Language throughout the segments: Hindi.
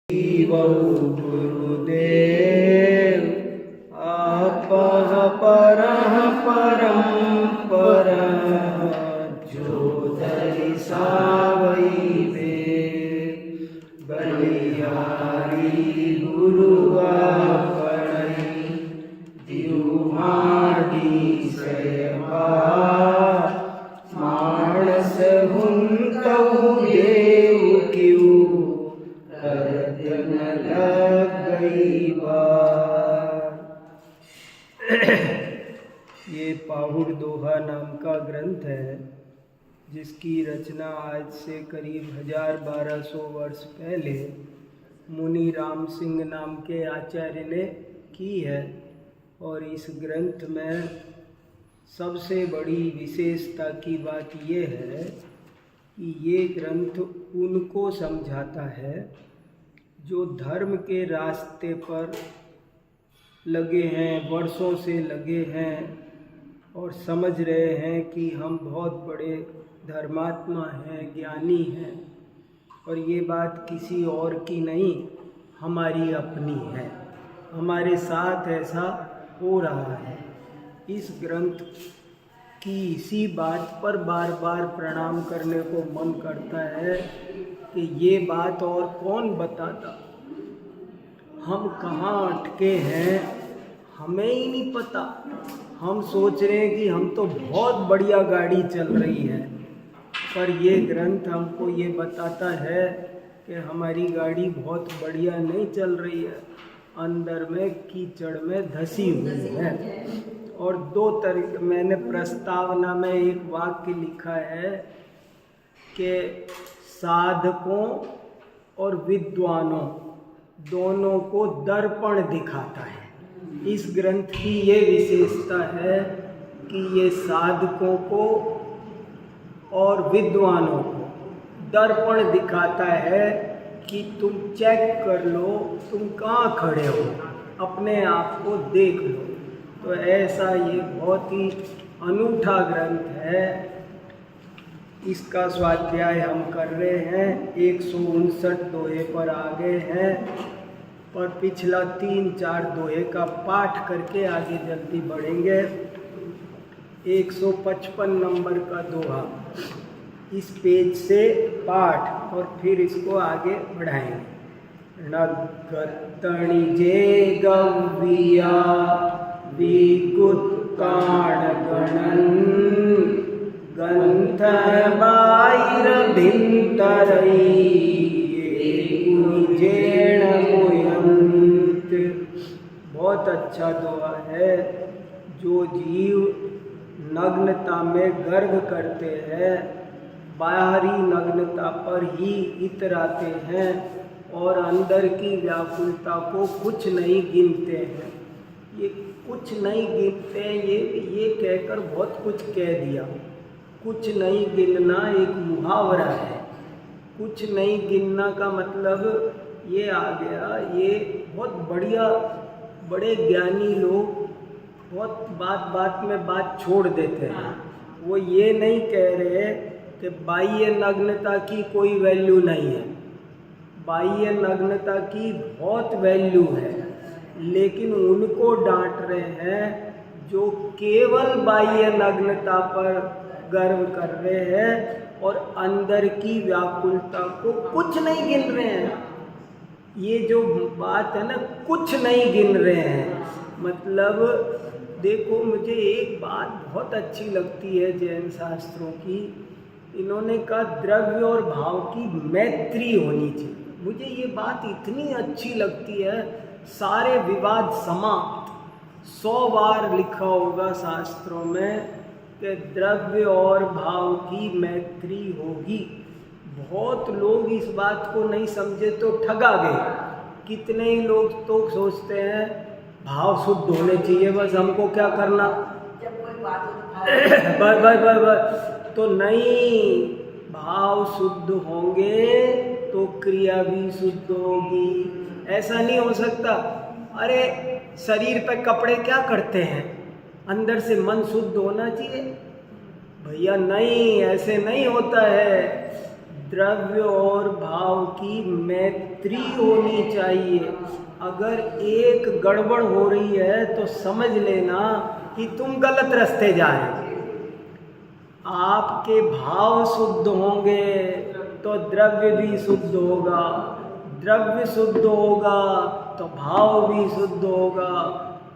गुरुदेव आपः परः परं परः ज्योतिः सावै बलिहारी गुरु आपणै दिवमाडी सेवा मानस हुंतौ देव क्यों लग गई बात। ये पाहुड़ दोहा नाम का ग्रंथ है जिसकी रचना आज से करीब 1200 वर्ष पहले मुनि राम सिंह नाम के आचार्य ने की है। और इस ग्रंथ में सबसे बड़ी विशेषता की बात यह है कि ये ग्रंथ उनको समझाता है जो धर्म के रास्ते पर लगे हैं, वर्षों से लगे हैं और समझ रहे हैं कि हम बहुत बड़े धर्मात्मा हैं, ज्ञानी हैं, और ये बात किसी और की नहीं, हमारी अपनी है। हमारे साथ ऐसा हो रहा है। इस ग्रंथ की इसी बात पर बार बार प्रणाम करने को मन करता है कि ये बात और कौन बताता। हम कहाँ अटके हैं हमें ही नहीं पता। हम सोच रहे हैं कि हम तो बहुत बढ़िया गाड़ी चल रही है, पर ये ग्रंथ हमको ये बताता है कि हमारी गाड़ी बहुत बढ़िया नहीं चल रही है, अंदर में कीचड़ में धसी हुई है। और दो तरह मैंने प्रस्तावना में एक वाक्य लिखा है कि साधकों और विद्वानों दोनों को दर्पण दिखाता है। इस ग्रंथ की ये विशेषता है कि ये साधकों को और विद्वानों को दर्पण दिखाता है कि तुम चेक कर लो तुम कहाँ खड़े हो, अपने आप को देख लो। तो ऐसा ये बहुत ही अनूठा ग्रंथ है। इसका स्वाध्याय हम कर रहे हैं, 159 दोहे पर आ गए हैं, पर पिछला 3-4 दोहे का पाठ करके आगे जल्दी बढ़ेंगे। 155 नंबर का दोहा इस पेज से पाठ और फिर इसको आगे बढ़ाएंगे। नगतणि जे गव्या विकुत्ताण गणन गंथ बाहिर भिंतरई जेण मुयंत। बहुत अच्छा दोहा है। जो जीव नग्नता में गर्व करते हैं, बाहरी नग्नता पर ही इतराते हैं और अंदर की व्याकुलता को कुछ नहीं गिनते हैं। ये कुछ नहीं गिनते, ये कहकर बहुत कुछ कह दिया। कुछ नहीं गिनना एक मुहावरा है। कुछ नहीं गिनना का मतलब ये आ गया, ये बहुत बढ़िया बड़े ज्ञानी लोग बहुत बात में बात छोड़ देते हैं। वो ये नहीं कह रहे कि बाह्य नग्नता की कोई वैल्यू नहीं है। बाह्य नग्नता की बहुत वैल्यू है, लेकिन उनको डांट रहे हैं जो केवल बाह्य नग्नता पर गर्व कर रहे हैं और अंदर की व्याकुलता को कुछ नहीं गिन रहे हैं। ये जो बात है ना, कुछ नहीं गिन रहे हैं, मतलब देखो, मुझे एक बात बहुत अच्छी लगती है जैन शास्त्रों की। इन्होंने कहा द्रव्य और भाव की मैत्री होनी चाहिए। मुझे ये बात इतनी अच्छी लगती है। सारे विवाद समाप्त। 100 बार लिखा होगा शास्त्रों में कि द्रव्य और भाव की मैत्री होगी। बहुत लोग इस बात को नहीं समझे तो ठगा गए। कितने ही लोग तो सोचते हैं भाव शुद्ध होने चाहिए, बस हमको क्या करना, जब कोई बात हो बस तो नहीं। भाव शुद्ध होंगे तो क्रिया भी शुद्ध होगी। ऐसा नहीं हो सकता। अरे शरीर पे कपड़े क्या करते हैं, अंदर से मन शुद्ध होना चाहिए। भैया नहीं, ऐसे नहीं होता है। द्रव्य और भाव की मैत्री होनी चाहिए। अगर एक गड़बड़ हो रही है तो समझ लेना कि तुम गलत रास्ते जा रहे हो। आपके भाव शुद्ध होंगे तो द्रव्य भी शुद्ध होगा, द्रव्य शुद्ध होगा तो भाव भी शुद्ध होगा।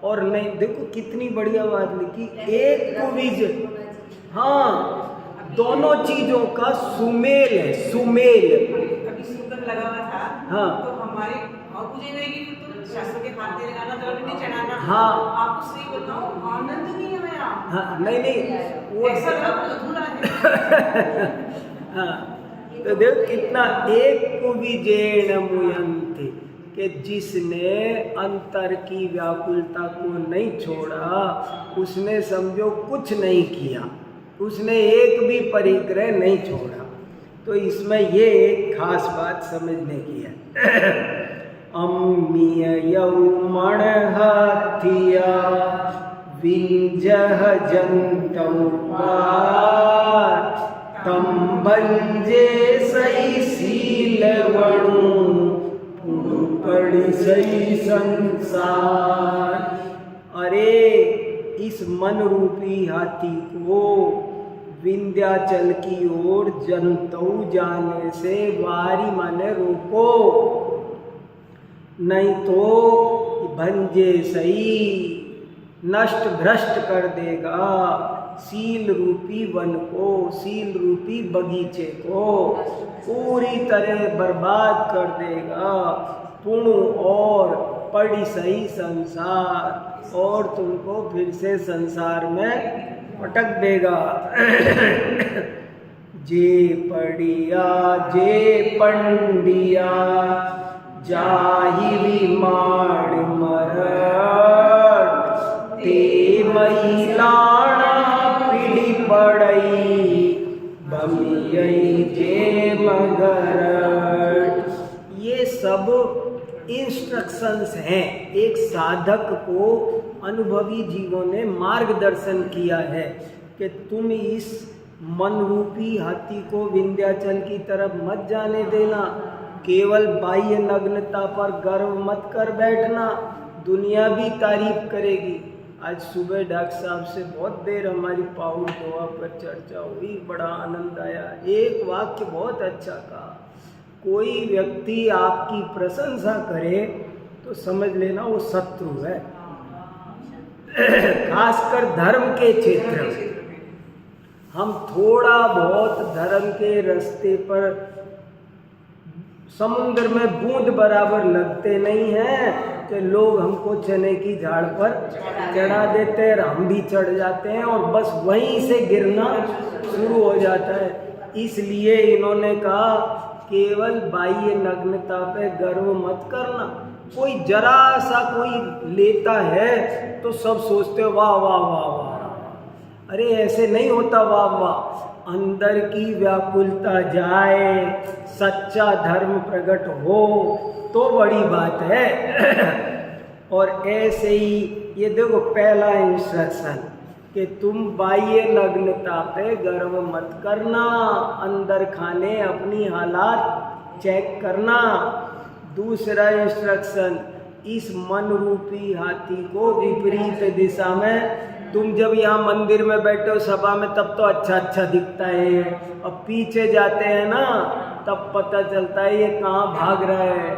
और नहीं, देखो कितनी बढ़िया बात लिखी, एक कुबीज, हाँ, दोनों चीजों का सुमेल है, सुमेल। अभी सुंदर लगा हुआ था, हाँ, तो हमारे और पूजे रहेगी तो शास्त्र के हाथ दे लगाना, द्रव्य नहीं चढ़ाना। हाँ, आपको सही बताओ, आनंद नहीं है यहाँ। हाँ, नहीं वो ऐसा अधूरा है। हाँ, तो देखो कितना, एक कुबीजेन मुयंति, कि जिसने अंतर की व्याकुलता को नहीं छोड़ा उसने समझो कुछ नहीं किया, उसने एक भी परिग्रह नहीं छोड़ा। तो इसमें ये एक खास बात समझने की है। अम्मीय यौमण हाथिया विंजह जंतौ तम भंजे सही सील वणु पड़ी सही संसार। अरे इस मन रूपी हाथी को विंध्याचल की ओर जंतु जाने से वारी माने रोको, नहीं तो भंजे सही नष्ट भ्रष्ट कर देगा सील रूपी वन को, सील रूपी बगीचे को पूरी तरह बर्बाद कर देगा। पुणु और पड़ी सही संसार, और तुमको फिर से संसार में पटक देगा। जे पड़िया जे पंडिया जाहि विमाड़ मरट, ते महिलाना पीढ़ी पड़ई बमियई जे मगरट। ये सब इंस्ट्रक्शंस हैं, एक साधक को अनुभवी जीवों ने मार्गदर्शन किया है कि तुम इस मन रूपी हाथी को विंध्याचल की तरफ मत जाने देना, केवल बाह्य नग्नता पर गर्व मत कर बैठना, दुनिया भी तारीफ करेगी। आज सुबह डॉक्टर साहब से बहुत देर हमारी पाउल दोहा पर चर्चा हुई, बड़ा आनंद आया। एक वाक्य बहुत अच्छा कहा, कोई व्यक्ति आपकी प्रशंसा करे तो समझ लेना वो शत्रु है, खासकर धर्म के क्षेत्र में। हम थोड़ा बहुत धर्म के रास्ते पर समुद्र में बूंद बराबर लगते नहीं हैं कि लोग हमको चने की झाड़ पर चढ़ा देते हैं, हम भी चढ़ जाते हैं और बस वहीं से गिरना शुरू हो जाता है। इसलिए इन्होंने कहा केवल बाह्य नग्नता पे गर्व मत करना। कोई जरा सा कोई लेता है तो सब सोचते वाह वाह वाह वाह, अरे ऐसे नहीं होता वाह वाह। अंदर की व्याकुलता जाए, सच्चा धर्म प्रकट हो तो बड़ी बात है। और ऐसे ही ये देखो पहला इंस्ट्रक्शन कि तुम बाह्य नग्नता पे गर्व मत करना, अंदर खाने अपनी हालात चेक करना। दूसरा इंस्ट्रक्शन, इस मन रूपी हाथी को विपरीत दिशा में, तुम जब यहाँ मंदिर में बैठे हो सभा में तब तो अच्छा अच्छा दिखता है, अब पीछे जाते हैं ना तब पता चलता है ये कहाँ भाग रहा है,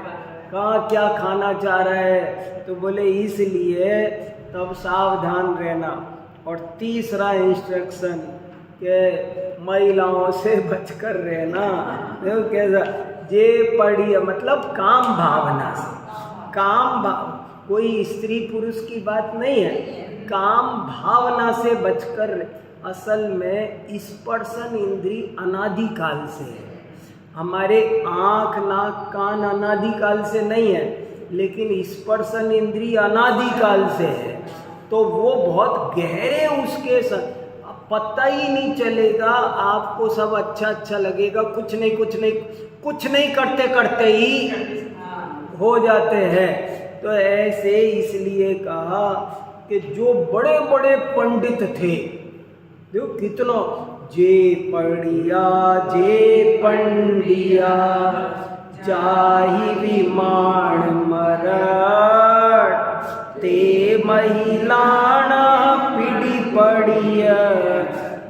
कहाँ क्या खाना चाह रहा है। तो बोले इसलिए तब सावधान रहना। और तीसरा इंस्ट्रक्शन कि महिलाओं से बचकर रहना। देखो कैसा, जे पड़ी मतलब काम भावना से, काम भाव, कोई स्त्री पुरुष की बात नहीं है, काम भावना से बचकर। असल में स्पर्शन इंद्री अनादिकाल से है, हमारे आँख नाक कान अनादिकाल से नहीं है, लेकिन स्पर्शन इंद्री अनादिकाल से है। तो वो बहुत गहरे उसके पता ही नहीं चलेगा, आपको सब अच्छा अच्छा लगेगा, कुछ नहीं करते करते ही हो जाते हैं। तो ऐसे इसलिए कहा कि जो बड़े बड़े पंडित थे, देखो कितना जे पढ़िया जे पंडिया जाहि विमाण मरण ते महिलाना पीढ़ी पढ़िया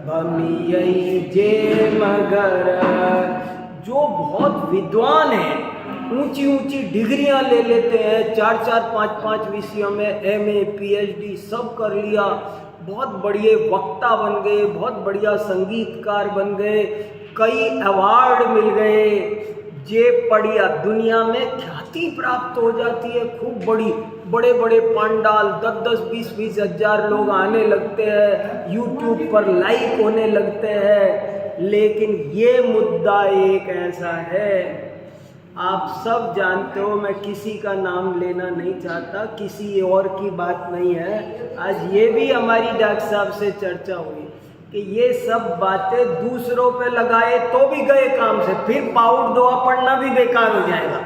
भमियई जे मगर। जो बहुत विद्वान है, ऊंची ऊंची डिग्रियां ले लेते हैं, 4-4, 5-5 विषयों में MA PhD सब कर लिया, बहुत बढ़िया वक्ता बन गए, बहुत बढ़िया संगीतकार बन गए, कई अवार्ड मिल गए, जे पढ़िया दुनिया में ख्याति प्राप्त हो जाती है, खूब बड़े बड़े पंडाल 10-10, 20-20 हजार लोग आने लगते हैं, यूट्यूब पर लाइक होने लगते हैं। लेकिन ये मुद्दा एक ऐसा है, आप सब जानते हो, मैं किसी का नाम लेना नहीं चाहता, किसी और की बात नहीं है। आज ये भी हमारी डॉक्टर साहब से चर्चा हुई कि ये सब बातें दूसरों पे लगाए तो भी गए काम से, फिर पाउड दोहा पढ़ना भी बेकार हो जाएगा,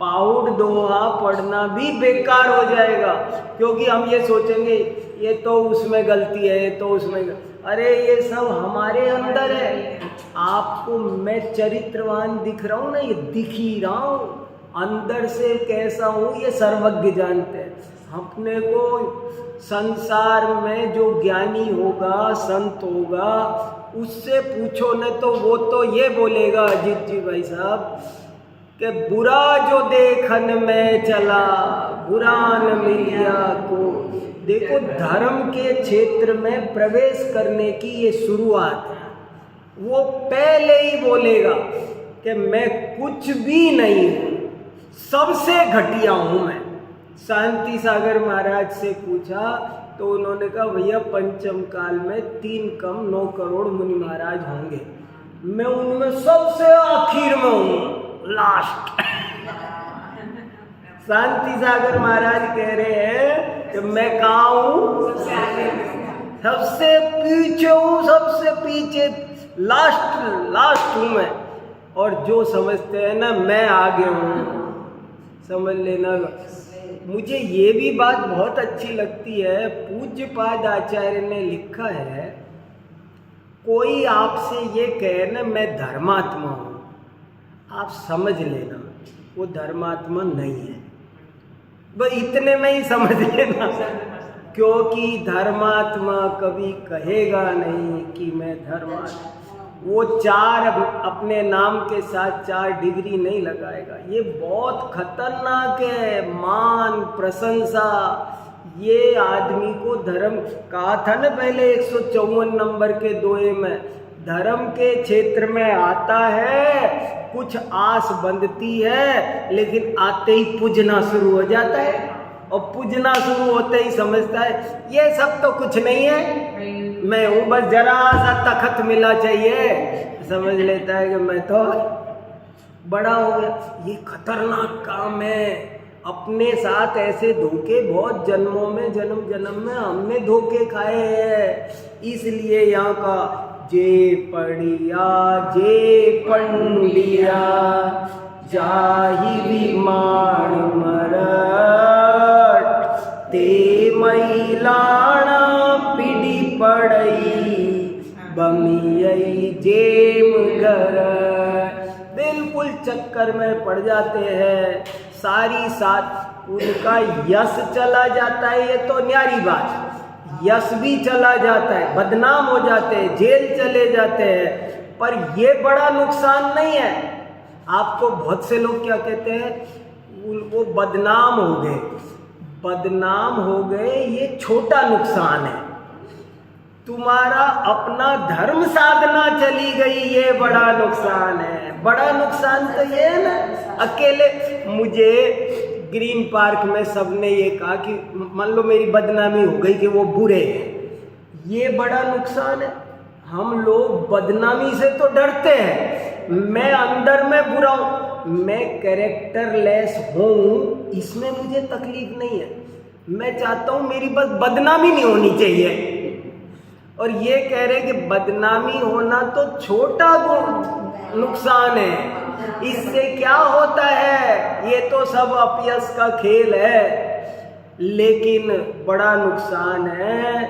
पाउड दोहा पढ़ना भी बेकार हो जाएगा, क्योंकि हम ये सोचेंगे ये तो उसमें गलती है, ये तो उसमें, अरे ये सब हमारे अंदर है। आपको मैं चरित्रवान दिख रहा हूँ ना, ये दिख ही रहा हूँ, अंदर से कैसा हूँ ये सर्वज्ञ जानते हैं। अपने को संसार में जो ज्ञानी होगा, संत होगा, उससे पूछो न तो वो तो ये बोलेगा, अजीत जी भाई साहब, कि बुरा जो देखन में चला बुरा न मिलिया को। देखो, धर्म के क्षेत्र में प्रवेश करने की ये शुरुआत है, वो पहले ही बोलेगा कि मैं कुछ भी नहीं हूँ, सबसे घटिया हूँ मैं। शांति सागर महाराज से पूछा तो उन्होंने कहा, भैया पंचम काल में 3 कम 9 करोड़ मुनि महाराज होंगे, मैं उनमें सबसे आखिर में हूँ, लास्ट। शांति सागर महाराज कह रहे हैं कि मैं कहाँ हूँ, सबसे पीछे हूँ, सबसे पीछे, लास्ट हूँ मैं। और जो समझते हैं ना मैं आगे हूँ, समझ लेना। मुझे ये भी बात बहुत अच्छी लगती है, पूज्यपाद आचार्य ने लिखा है, कोई आपसे ये कहे ना मैं धर्मात्मा हूँ, आप समझ लेना वो धर्मात्मा नहीं है, बस इतने में ही समझ लेना, क्योंकि धर्मात्मा कभी कहेगा नहीं कि मैं धर्मात्मा। वो 4 अपने नाम के साथ 4 डिग्री नहीं लगाएगा, ये बहुत खतरनाक है। मान प्रशंसा, ये आदमी को धर्म कहा था ना पहले 154 नंबर के दोहे में, धर्म के क्षेत्र में आता है, कुछ आस बंधती है, लेकिन आते ही पूजना शुरू हो जाता है, और पूजना शुरू होते ही समझता है ये सब तो कुछ नहीं है, मैं हूँ बस जरा सा तखत मिला चाहिए, समझ लेता है कि मैं तो बड़ा हो गया। ये खतरनाक काम है। अपने साथ ऐसे धोखे बहुत जन्मों में, जन्म में हमने धोखे खाए हैं। इसलिए यहाँ का जे पढ़िया जे पंडिया जाहि विमाण मरट ते महिलाना पीढ़ी पढ़ई बमियई जेम घर। बिल्कुल चक्कर में पड़ जाते हैं, सारी साथ उनका यश चला जाता है, ये तो न्यारी बात, यश भी चला जाता है, बदनाम हो जाते हैं, जेल चले जाते हैं, पर ये बड़ा नुकसान नहीं है। आपको बहुत से लोग क्या कहते हैं, वो बदनाम हो गए, बदनाम हो गए, ये छोटा नुकसान है। तुम्हारा अपना धर्म साधना चली गई, ये बड़ा नुकसान है। बड़ा नुकसान तो ये है ना, अकेले मुझे ग्रीन पार्क में सबने ये कहा कि मान लो मेरी बदनामी हो गई कि वो बुरे हैं, ये बड़ा नुकसान है। हम लोग बदनामी से तो डरते हैं, मैं अंदर में बुरा हूँ, मैं कैरेक्टरलेस हूँ, इसमें मुझे तकलीफ नहीं है। मैं चाहता हूँ मेरी बस बदनामी नहीं होनी चाहिए। और ये कह रहे कि बदनामी होना तो छोटा नुकसान है, इससे क्या होता है, ये तो सब अपयश का खेल है। लेकिन बड़ा नुकसान है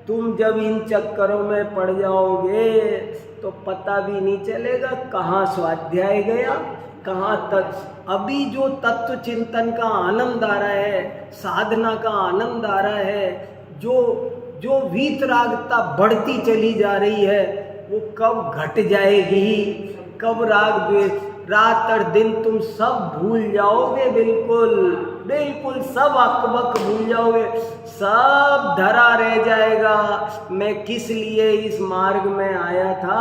तुम जब इन चक्करों में पड़ जाओगे तो पता भी नहीं चलेगा कहाँ स्वाध्याय गया, कहाँ तक। अभी जो तत्व चिंतन का आनंद आ रहा है, साधना का आनंद आ रहा है, जो वीतरागता बढ़ती चली जा रही है, वो कब घट जाएगी, कब राग द्वेष, रात और दिन तुम सब भूल जाओगे, बिल्कुल बिल्कुल सब अकबक भूल जाओगे, सब धरा रह जाएगा। मैं किस लिए इस मार्ग में आया था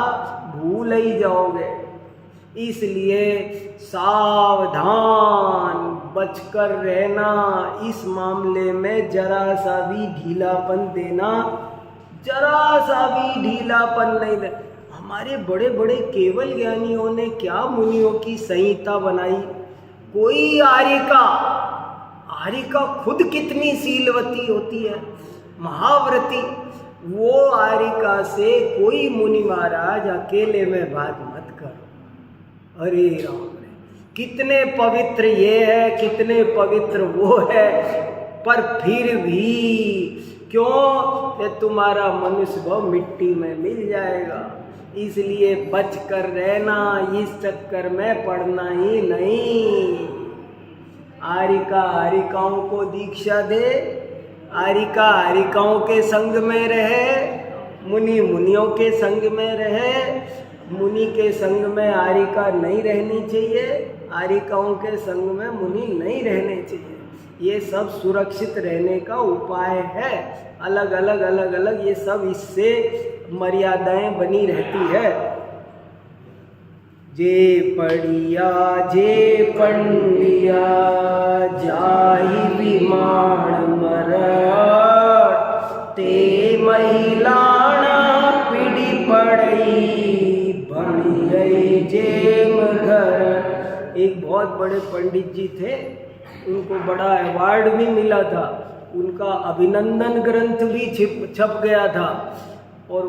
भूल ही जाओगे। इसलिए सावधान बचकर रहना, इस मामले में जरा सा भी ढीलापन देना, जरा सा भी ढीलापन नहीं देना। हमारे बड़े बड़े केवल ज्ञानियों ने क्या मुनियों की संहिता बनाई। कोई आर्यिका खुद कितनी शीलवती होती है, महाव्रती, वो आर्यिका से कोई मुनि महाराज अकेले में बात मत करो। अरे राम, कितने पवित्र ये है, कितने पवित्र वो है, पर फिर भी क्यों, ये तुम्हारा मनुष्य भाव मिट्टी में मिल जाएगा। इसलिए बच कर रहना, इस चक्कर में पड़ना ही नहीं। आर्यिका आर्यिकाओं को दीक्षा दे, आर्यिका आर्यिकाओं के संग में रहे, मुनि मुनियों के संग में रहे। मुनि के संग में आर्यिका नहीं रहनी चाहिए, आर्यिकाओं के संग में मुनि नहीं रहने चाहिए। ये सब सुरक्षित रहने का उपाय है। अलग अलग ये सब इससे मर्यादाएं बनी रहती है। जे पढ़िया जे पंडिया जाहि विमान मरट, ते महिलाना पीढ़ी पढ़ई बणियई जेम घर। एक बहुत बड़े पंडित जी थे, उनको बड़ा अवार्ड भी मिला था, उनका अभिनंदन ग्रंथ भी छप गया था। और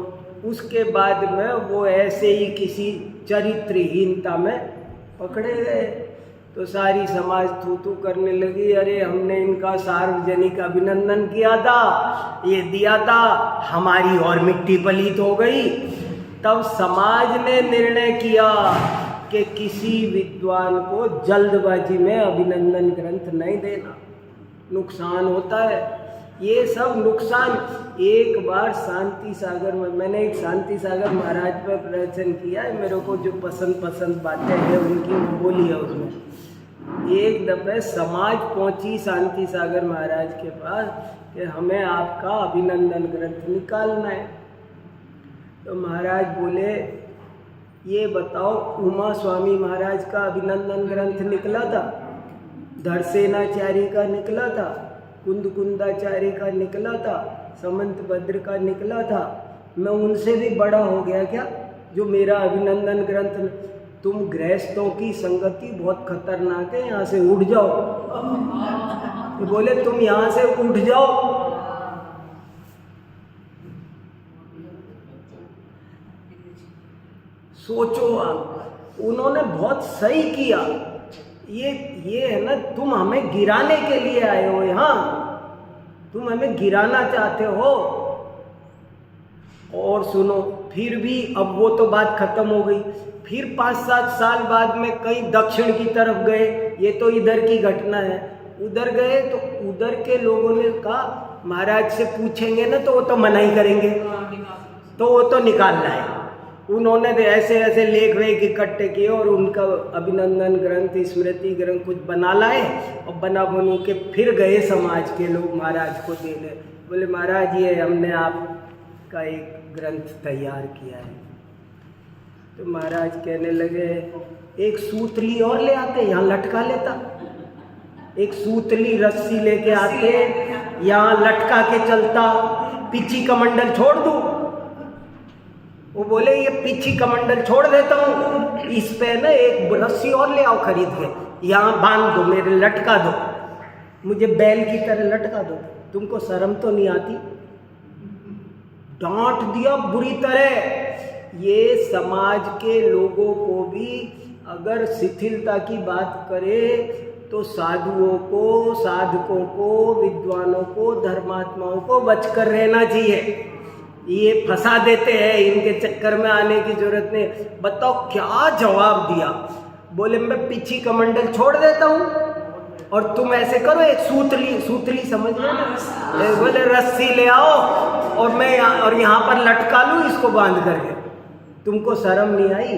उसके बाद में वो ऐसे ही किसी चरित्रहीनता में पकड़े गए, तो सारी समाज थू करने लगी। अरे हमने इनका सार्वजनिक अभिनंदन किया था, ये दिया था, हमारी और मिट्टी पलीत हो गई। तब समाज ने निर्णय किया कि किसी विद्वान को जल्दबाजी में अभिनंदन ग्रंथ नहीं देना, नुकसान होता है। ये सब नुकसान। एक बार शांति सागर में, मैंने एक शांति सागर महाराज पर प्रवचन किया है, मेरे को जो पसंद बातें हैं उनकी बोली है उसमें। एक दफे समाज पहुंची शांति सागर महाराज के पास कि हमें आपका अभिनंदन ग्रंथ निकालना है। तो महाराज बोले, ये बताओ, उमा स्वामी महाराज का अभिनंदन ग्रंथ निकला था, धरसेनाचार्य का निकला था, कुंदाचार्य का निकला था, समंत भद्र का निकला था। मैं उनसे भी बड़ा हो गया क्या जो मेरा अभिनंदन ग्रंथ? तुम गृहस्थों की संगति बहुत खतरनाक है, यहाँ से उठ जाओ। तो बोले तुम यहाँ से उठ जाओ। सोचो आप, उन्होंने बहुत सही किया। ये है ना, तुम हमें गिराने के लिए आए हो यहाँ, तुम हमें गिराना चाहते हो। और सुनो, फिर भी अब वो तो बात खत्म हो गई। फिर 5-7 साल बाद में कहीं दक्षिण की तरफ गए, ये तो इधर की घटना है। उधर गए तो उधर के लोगों ने कहा महाराज से पूछेंगे ना तो वो तो मना ही करेंगे, तो वो तो निकालना है। उन्होंने ऐसे ऐसे लेख वेख इकट्ठे किए और उनका अभिनंदन ग्रंथ, स्मृति ग्रंथ कुछ बना लाए और बनू के फिर गए समाज के लोग महाराज को देने। बोले महाराज ये हमने आपका एक ग्रंथ तैयार किया है। तो महाराज कहने लगे एक सूतली और ले आते, यहाँ लटका लेता। एक सूतली रस्सी लेके आते, यहाँ लटका के चलता, पीछी कमंडल छोड़ दूँ। वो बोले ये पीछी कमंडल छोड़ देता हूँ, इस पे ना एक रस्सी और ले आओ खरीद के, यहाँ बांध दो, मेरे लटका दो, मुझे बैल की तरह लटका दो। तुमको शर्म तो नहीं आती? डांट दिया बुरी तरह। ये समाज के लोगों को भी अगर शिथिलता की बात करे तो साधुओं को, साधकों को, विद्वानों को, धर्मात्माओं को बचकर रहना चाहिए। ये फंसा देते हैं, इनके चक्कर में आने की जरूरत नहीं। बताओ क्या जवाब दिया? बोले मैं पीछी कमंडल छोड़ देता हूँ और तुम ऐसे करो, एक सूतली समझ लो ना, बोले रस्सी ले आओ और मैं यहाँ पर लटका लूँ इसको बांध करके। तुमको शर्म नहीं आई?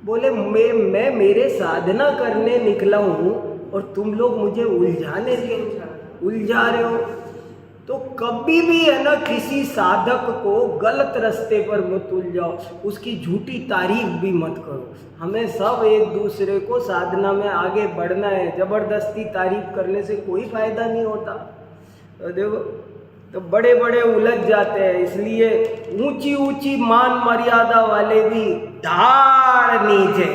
बोले मैं मेरे साधना करने निकला हूँ और तुम लोग मुझे उलझा रहे हो। तो कभी भी है ना किसी साधक को गलत रास्ते पर मत उलझाओ, उसकी झूठी तारीफ भी मत करो। हमें सब एक दूसरे को साधना में आगे बढ़ना है, जबरदस्ती तारीफ करने से कोई फायदा नहीं होता। तो देखो, तो बड़े बड़े उलझ जाते हैं। इसलिए ऊंची ऊंची मान मर्यादा वाले भी धाड़ नीचे।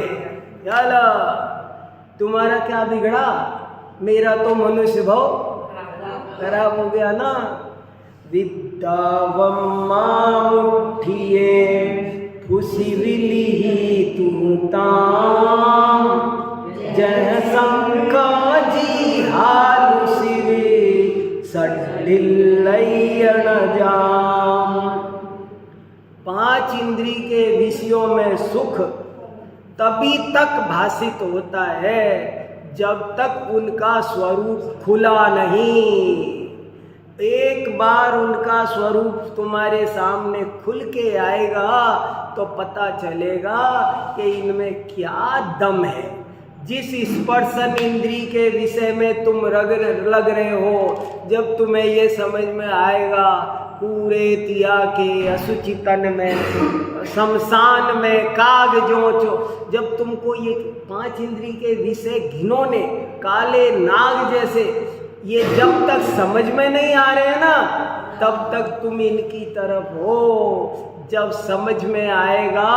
चलो, तुम्हारा क्या बिगड़ा? मेरा तो मनुष्य भाव खराब हो गया ना। विद्यावम मुठिए फुसिविली तू ताम, जय शंका जी हालु सिरे सडिल्लयण जाम। 5 इंद्री के विषयों में सुख तभी तक भासित होता है जब तक उनका स्वरूप खुला नहीं। एक बार उनका स्वरूप तुम्हारे सामने खुल के आएगा तो पता चलेगा कि इनमें क्या दम है। जिस स्पर्शन इंद्री के विषय में तुम लग रहे हो, जब तुम्हें ये समझ में आएगा पूरे तिया के असुचि तन में, शमशान में काग जोचो, जब तुमको ये 5 इंद्री के विषय घिनौने काले नाग जैसे ये जब तक समझ में नहीं आ रहे हैं ना, तब तक तुम इनकी तरफ हो। जब समझ में आएगा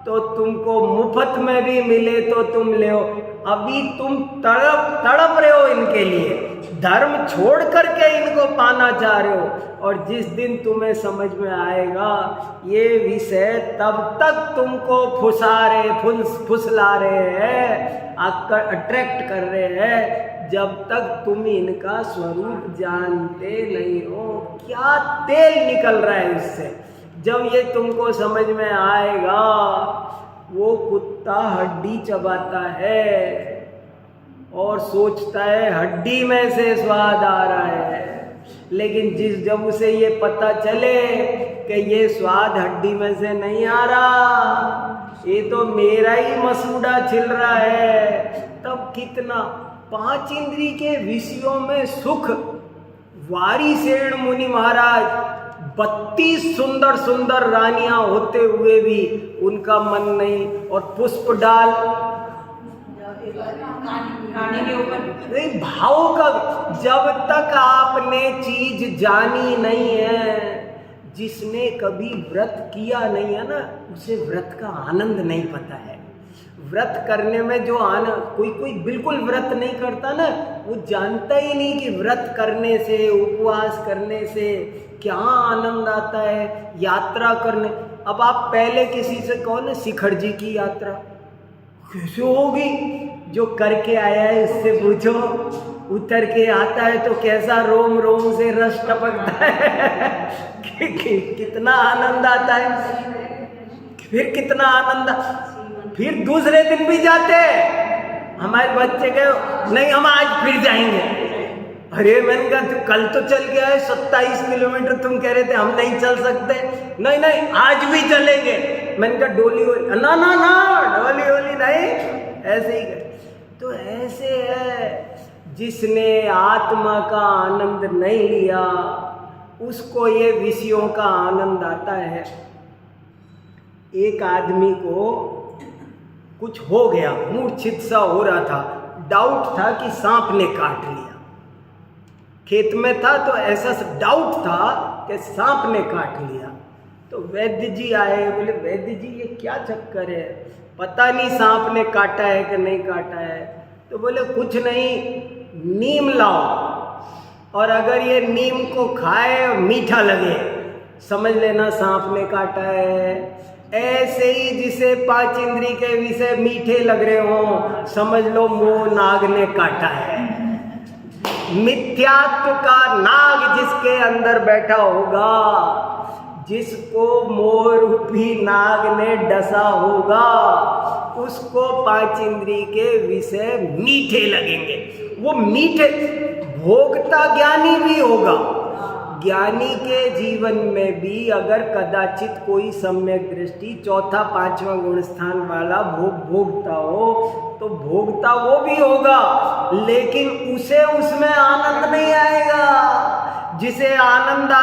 तो तुमको मुफ्त में भी मिले तो तुम ले। अभी तुम तड़प रहे हो इनके लिए, धर्म छोड़ करके इनको पाना चाह रहे हो। और जिस दिन तुम्हें समझ में आएगा ये विषय तब तक तुमको फुसला रहे हैं, अट्रैक्ट कर रहे हैं, जब तक तुम इनका स्वरूप जानते नहीं हो। क्या तेल निकल रहा है इससे। जब ये तुमको समझ में आएगा, वो कुत्ता हड्डी चबाता है और सोचता है हड्डी में से स्वाद आ रहा है, लेकिन जब उसे ये पता चले कि ये स्वाद हड्डी में से नहीं आ रहा, ये तो मेरा ही मसूड़ा छिल रहा है, तब कितना 5 इंद्री के विषयों में सुख। वारिसेन मुनि महाराज 32 सुंदर सुंदर रानियां होते हुए भी उनका मन नहीं, और पुष्प डाल के ऊपर नहीं, भाव का। जब तक आपने चीज जानी नहीं है, जिसने कभी व्रत किया नहीं है ना, उसे व्रत का आनंद नहीं पता है। व्रत करने में जो आनंद, कोई बिल्कुल व्रत नहीं करता ना, वो जानता ही नहीं कि व्रत करने से, उपवास करने से क्या आनंद आता है। यात्रा करने, अब आप पहले किसी से कहो ना शिखर जी की यात्रा कैसे होगी, जो करके आया है उससे पूछो। उतर के आता है तो कैसा रोम रोम से रस टपकता है कितना आनंद आता है। फिर कितना आनंद, फिर दूसरे दिन भी जाते। हमारे बच्चे कहे नहीं हम आज फिर जाएंगे। अरे मैंने कहा कल तो चल गया है 27 किलोमीटर, तुम कह रहे थे हम नहीं चल सकते। नहीं आज भी चलेंगे। मैंने कहा डोली वोली ना डोली वोली नहीं, ऐसे ही। तो ऐसे है, जिसने आत्मा का आनंद नहीं लिया उसको ये विषयों का आनंद आता है। एक आदमी को कुछ हो गया, मूर्छित सा हो रहा था, डाउट था कि सांप ने काट लिया। खेत में था तो ऐसा डाउट था कि सांप ने काट लिया। तो वैद्य जी आए, बोले वैद्य जी ये क्या चक्कर है, पता नहीं सांप ने काटा है कि नहीं काटा है। तो बोले कुछ नहीं, नीम लाओ और अगर ये नीम को खाए और मीठा लगे समझ लेना सांप ने काटा है। ऐसे ही जिसे 5 इंद्री के विषय मीठे लग रहे हो समझ लो मोह नाग ने काटा है। मिथ्यात्व का नाग जिसके अंदर बैठा होगा, जिसको मोह रूपी नाग ने डसा होगा, उसको पांच इंद्री के विषय मीठे लगेंगे। वो मीठे, भोगता ज्ञानी भी होगा। ज्ञानी के जीवन में भी अगर कदाचित कोई सम्यक दृष्टि चौथा पांचवा गुण स्थान वाला भोगता हो, तो भोगता वो भी होगा, लेकिन उसे उसमें आनंद नहीं आएगा। जिसे आनंद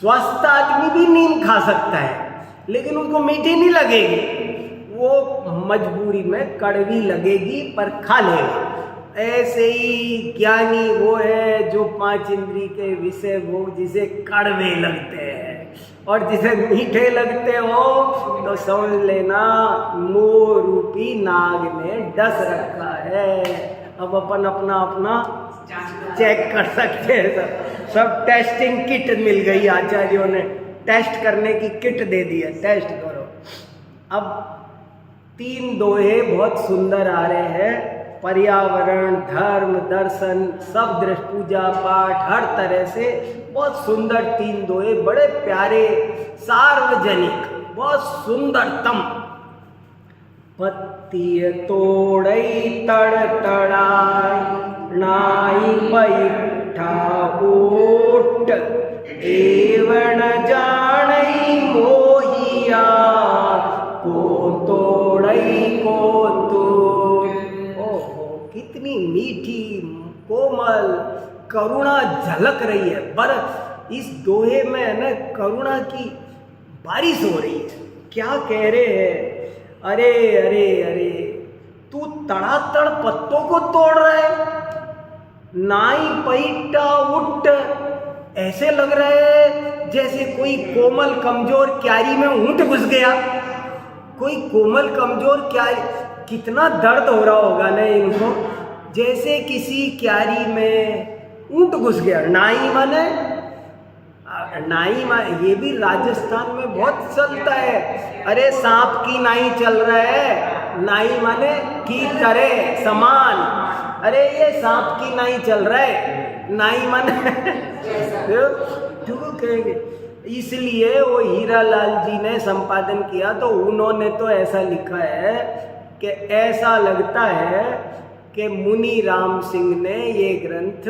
स्वस्थ आदमी भी नीम खा सकता है, लेकिन उसको मीठी नहीं लगेगी, वो मजबूरी में कड़वी लगेगी, पर खा लेगा। ऐसे ही ज्ञानी वो है जो पांच इंद्री के विषय भोग जिसे कड़वे लगते हैं, और जिसे मीठे लगते हो तो समझ लेना मोह रूपी नाग ने डस रखा है। अब अपन अपना अपना चेक कर सकते हैं। सब टेस्टिंग किट मिल गई, आचार्यों ने टेस्ट करने की किट दे दी है, टेस्ट करो। अब 3 दोहे बहुत सुंदर आ रहे हैं। पर्यावरण, धर्म, दर्शन, सब दृष्टि, पूजा पाठ, हर तरह से बहुत सुंदर 3 दोहे, बड़े प्यारे, सार्वजनिक, बहुत सुंदरतम। पत्तिय तोड़ई तड़ तड़ाई, नाई पैठा ओट, एवं जानई मोहिया, को तोड़ई को तोड़। कितनी मीठी, कोमल करुणा झलक रही है। इस दोहे में है ना, करुणा की बारिश हो रही है। क्या कह रहे हैं? अरे अरे अरे, तू तड़ातड़ पत्तों को तोड़ रहा है, नाई पैठा उठ, ऐसे लग रहा है जैसे कोई कोमल कमजोर क्यारी में ऊंट घुस गया। कोई कोमल कमजोर क्यारी, कितना दर्द हो रहा होगा ना इनको, जैसे किसी क्यारी में ऊंट घुस गया। नाई माने ये भी राजस्थान में बहुत चलता है। अरे सांप की नाई चल रहा है, नाई माने की तरह समान। अरे ये सांप की नाई चल रहा है, नाई माने क्यों कहेंगे। इसलिए वो हीरालाल जी ने संपादन किया, तो उन्होंने तो ऐसा लिखा है कि ऐसा लगता है कि मुनि राम सिंह ने ये ग्रंथ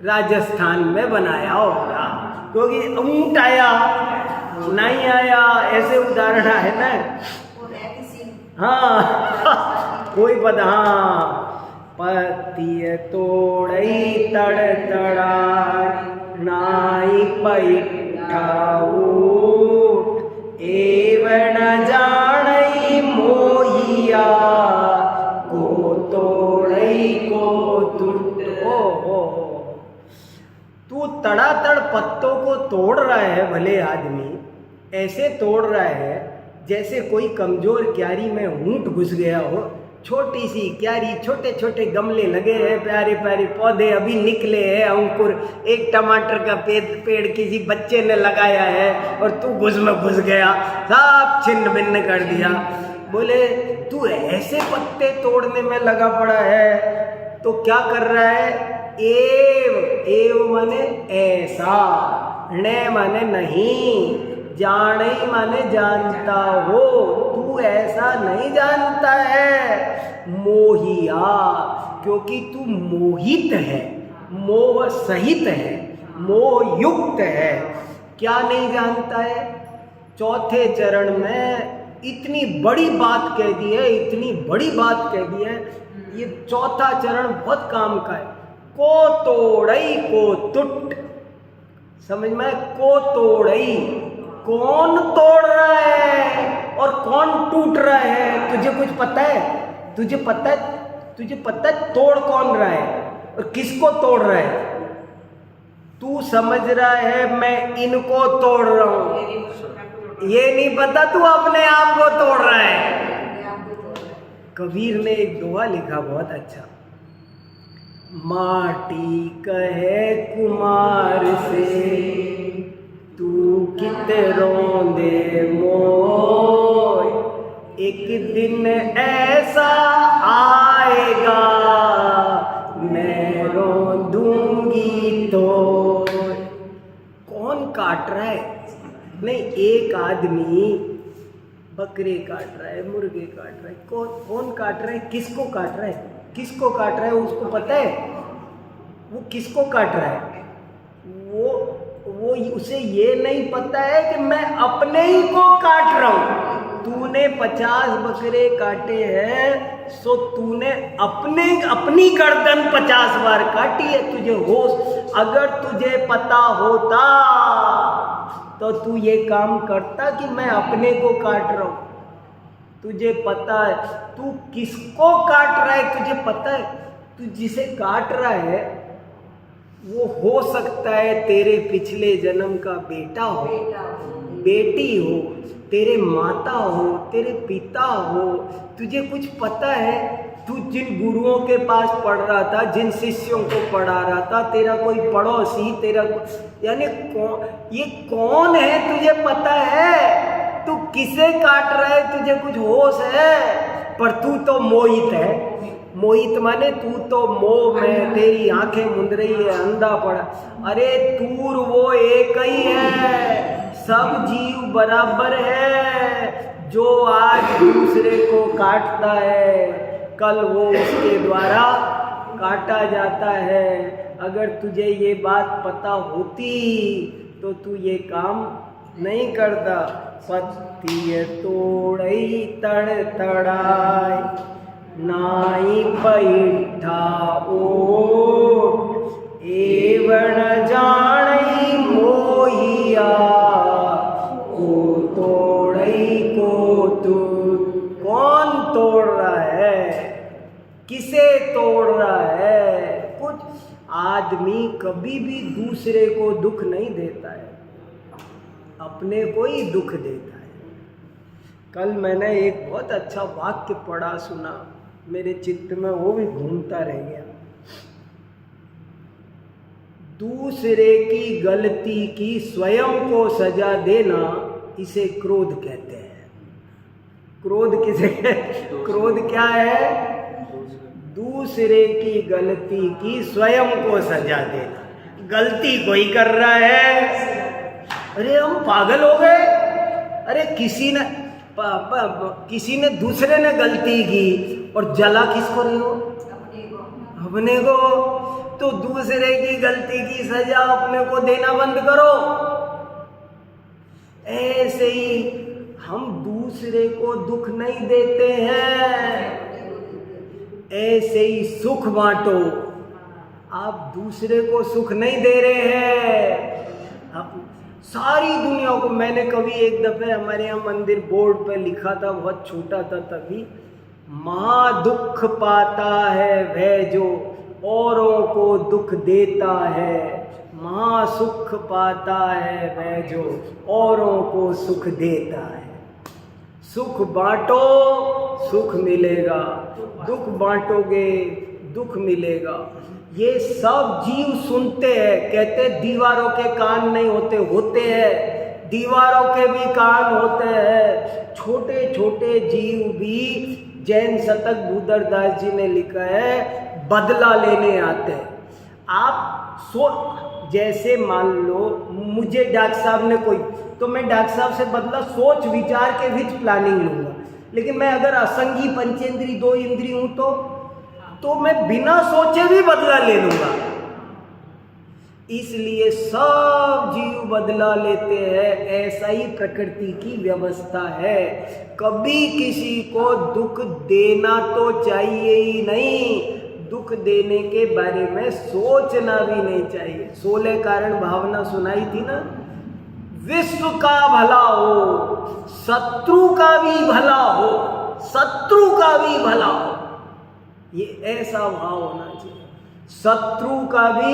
राजस्थान में बनाया होगा, क्योंकि ऊंट आया नहीं आया, ऐसे उदाहरण है ना। हाँ कोई पता, हाँ, पत्तिय तोड़ई तड़ तड़ा, नाई पैठा ओट, एवं जानई मोहिया, को तोड़ई को टूट। ओ तू तड़ातड़ पत्तों को तोड़ रहा है, भले आदमी ऐसे तोड़ रहा है जैसे कोई कमजोर क्यारी में ऊंट घुस गया हो। छोटी सी क्यारी, छोटे छोटे गमले लगे हैं, प्यारे प्यारे पौधे अभी निकले हैं अंकुर, एक टमाटर का पेड़ किसी बच्चे ने लगाया है, और तू घुस गया, सब छिन्न भिन्न कर दिया। बोले तू ऐसे पत्ते तोड़ने में लगा पड़ा है, तो क्या कर रहा है? एव माने ऐसा, ने माने नहीं, जानई माने जानता हो, तू ऐसा नहीं जानता है। मोहिया, क्योंकि तू मोहित है, मोह सहित है, मोह युक्त है। क्या नहीं जानता है? चौथे चरण में इतनी बड़ी बात कह दी है, इतनी बड़ी बात कह दी है। ये चौथा चरण बहुत काम का है। को तोड़ई को टूट, समझ में? को तोड़ई, कौन तोड़ रहा है और कौन टूट रहा है? तुझे कुछ पता है? तुझे पता है तोड़ कौन रहा है और किसको तोड़ रहा है? तू समझ रहा है मैं इनको तोड़ रहा हूं, ये नहीं पता तू अपने आप को तोड़ रहा है। कबीर ने एक दोहा लिखा बहुत अच्छा, माटी कहे कुमार से, तू कित रोंदे मोय, एक दिन ऐसा आएगा मैं रो एक आदमी बकरे काट रहा है, मुर्गे काट रहा है, कौन काट रहा है, किसको काट रहा है, किसको काट रहा है उसको पता है? वो किसको काट रहा है? वो उसे ये नहीं पता है कि मैं अपने ही को काट रहा हूं। तूने 50 बकरे काटे हैं, सो तूने अपनी गर्दन 50 बार काटी है। तुझे होश, अगर तुझे पता होता तो तू ये काम करता कि मैं अपने को काट रहा हूं। तुझे पता है तू किसको काट रहा है, तुझे पता है? तू जिसे काट रहा है वो हो सकता है तेरे पिछले जन्म का बेटा हो, बेटी हो, तेरे माता हो, तेरे पिता हो। तुझे कुछ पता है? तू जिन गुरुओं के पास पढ़ रहा था, जिन शिष्यों को पढ़ा रहा था, तेरा कोई पड़ोसी, यानी ये कौन है तुझे पता है? तू किसे काट रहा है तुझे कुछ होश है? पर तू तो मोहित है। मोहित माने तू तो मोह में, तेरी आंखें मुंद रही है, अंधा पड़ा। अरे तूर वो एक ही है, सब जीव बराबर है। जो आज दूसरे को काटता है, कल वो उसके द्वारा काटा जाता है। अगर तुझे ये बात पता होती तो तू ये काम नहीं करता। पत्ती तोड़ई तड़ तड़ाई, नाई पैठा ओट, एवण जाणई मोहिया, को तोड़ई को तू। कौन तोड़ रहा है? किसे तोड़ रहा है? कुछ आदमी कभी भी दूसरे को दुख नहीं देता है, अपने को ही दुख देता है। कल मैंने एक बहुत अच्छा वाक्य पढ़ा, सुना, मेरे चित्त में वो भी घूमता रह गया। दूसरे की गलती की स्वयं को सजा देना, इसे क्रोध कहते हैं। क्रोध किसे कहते? क्रोध क्या है? दूसरे की गलती की स्वयं को सजा देना। गलती कोई कर रहा है, अरे हम पागल हो गए। अरे किसी ने दूसरे ने गलती की और जला किसको रहे हो? अपने को। तो दूसरे की गलती की सजा अपने को देना बंद करो। ऐसे ही हम दूसरे को दुख नहीं देते हैं, ऐसे ही सुख बांटो। आप दूसरे को सुख नहीं दे रहे हैं, आप सारी दुनिया को। मैंने कभी एक दफे हमारे यहाँ मंदिर बोर्ड पे लिखा था, बहुत छोटा था तभी, महा दुख पाता है वह जो औरों को दुख देता है, महा सुख पाता है वह जो औरों को सुख देता है। सुख बांटो, सुख मिलेगा। दुख बांटोगे, दुख मिलेगा। ये सब जीव सुनते हैं, कहते दीवारों के कान नहीं होते, होते हैं। दीवारों के भी कान होते हैं। छोटे छोटे जीव भी, जैन शतक भूधरदास जी ने लिखा है, बदला लेने आते हैं। आप जैसे मान लो मुझे डॉक्टर साहब ने कोई, तो मैं डॉक्टर साहब से बदला सोच विचार के विच प्लानिंग लूंगा। लेकिन मैं अगर असंगी पंचेंद्री 2 इंद्री हूं तो मैं बिना सोचे भी बदला ले लूंगा। इसलिए सब जीव बदला लेते हैं, ऐसा ही प्रकृति की व्यवस्था है। कभी किसी को दुख देना तो चाहिए ही नहीं, दुख देने के बारे में सोचना भी नहीं चाहिए। 16 कारण भावना सुनाई थी ना, विश्व का भला हो, शत्रु का भी भला हो, शत्रु का भी भला हो, ये ऐसा भाव होना चाहिए। शत्रु का भी,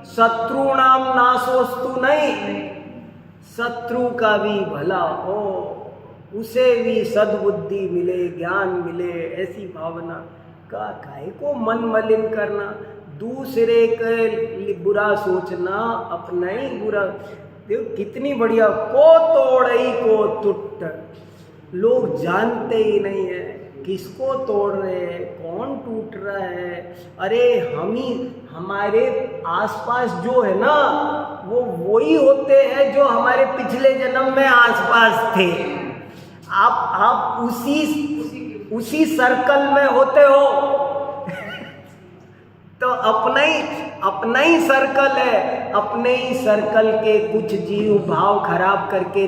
शत्रुणाम नाशोस्तु नहीं, शत्रु का भी भला हो, उसे भी सद्बुद्धि मिले, ज्ञान मिले, ऐसी भावना का काहे को मन मलिन करना, दूसरे के बुरा सोचना, अपना ही बुरा। देखो कितनी बढ़िया, को तोड़ई को टूट। लोग जानते ही नहीं है किसको तोड़ रहे हैं, कौन टूट रहा है। अरे हम ही, हमारे आसपास जो है ना, वो वही होते हैं जो हमारे पिछले जन्म में आसपास थे। आप उसी सर्कल में होते हो। तो अपना ही सर्कल है, अपने ही सर्कल के कुछ जीव भाव खराब करके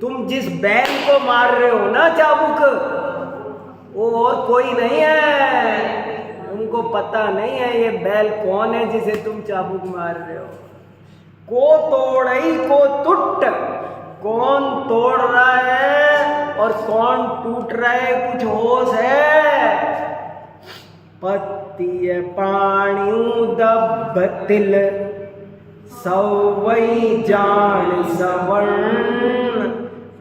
तुम जिस बैल को मार रहे हो ना चाबुक, वो और कोई नहीं है। तुमको पता नहीं है ये बैल कौन है जिसे तुम चाबुक मार रहे हो। को तोड़ई को टूट, कौन तोड़ रहा है और कौन टूट रहा है कुछ होश है। पत्ती पाणियों दबतिल सवई जान सवर्ण,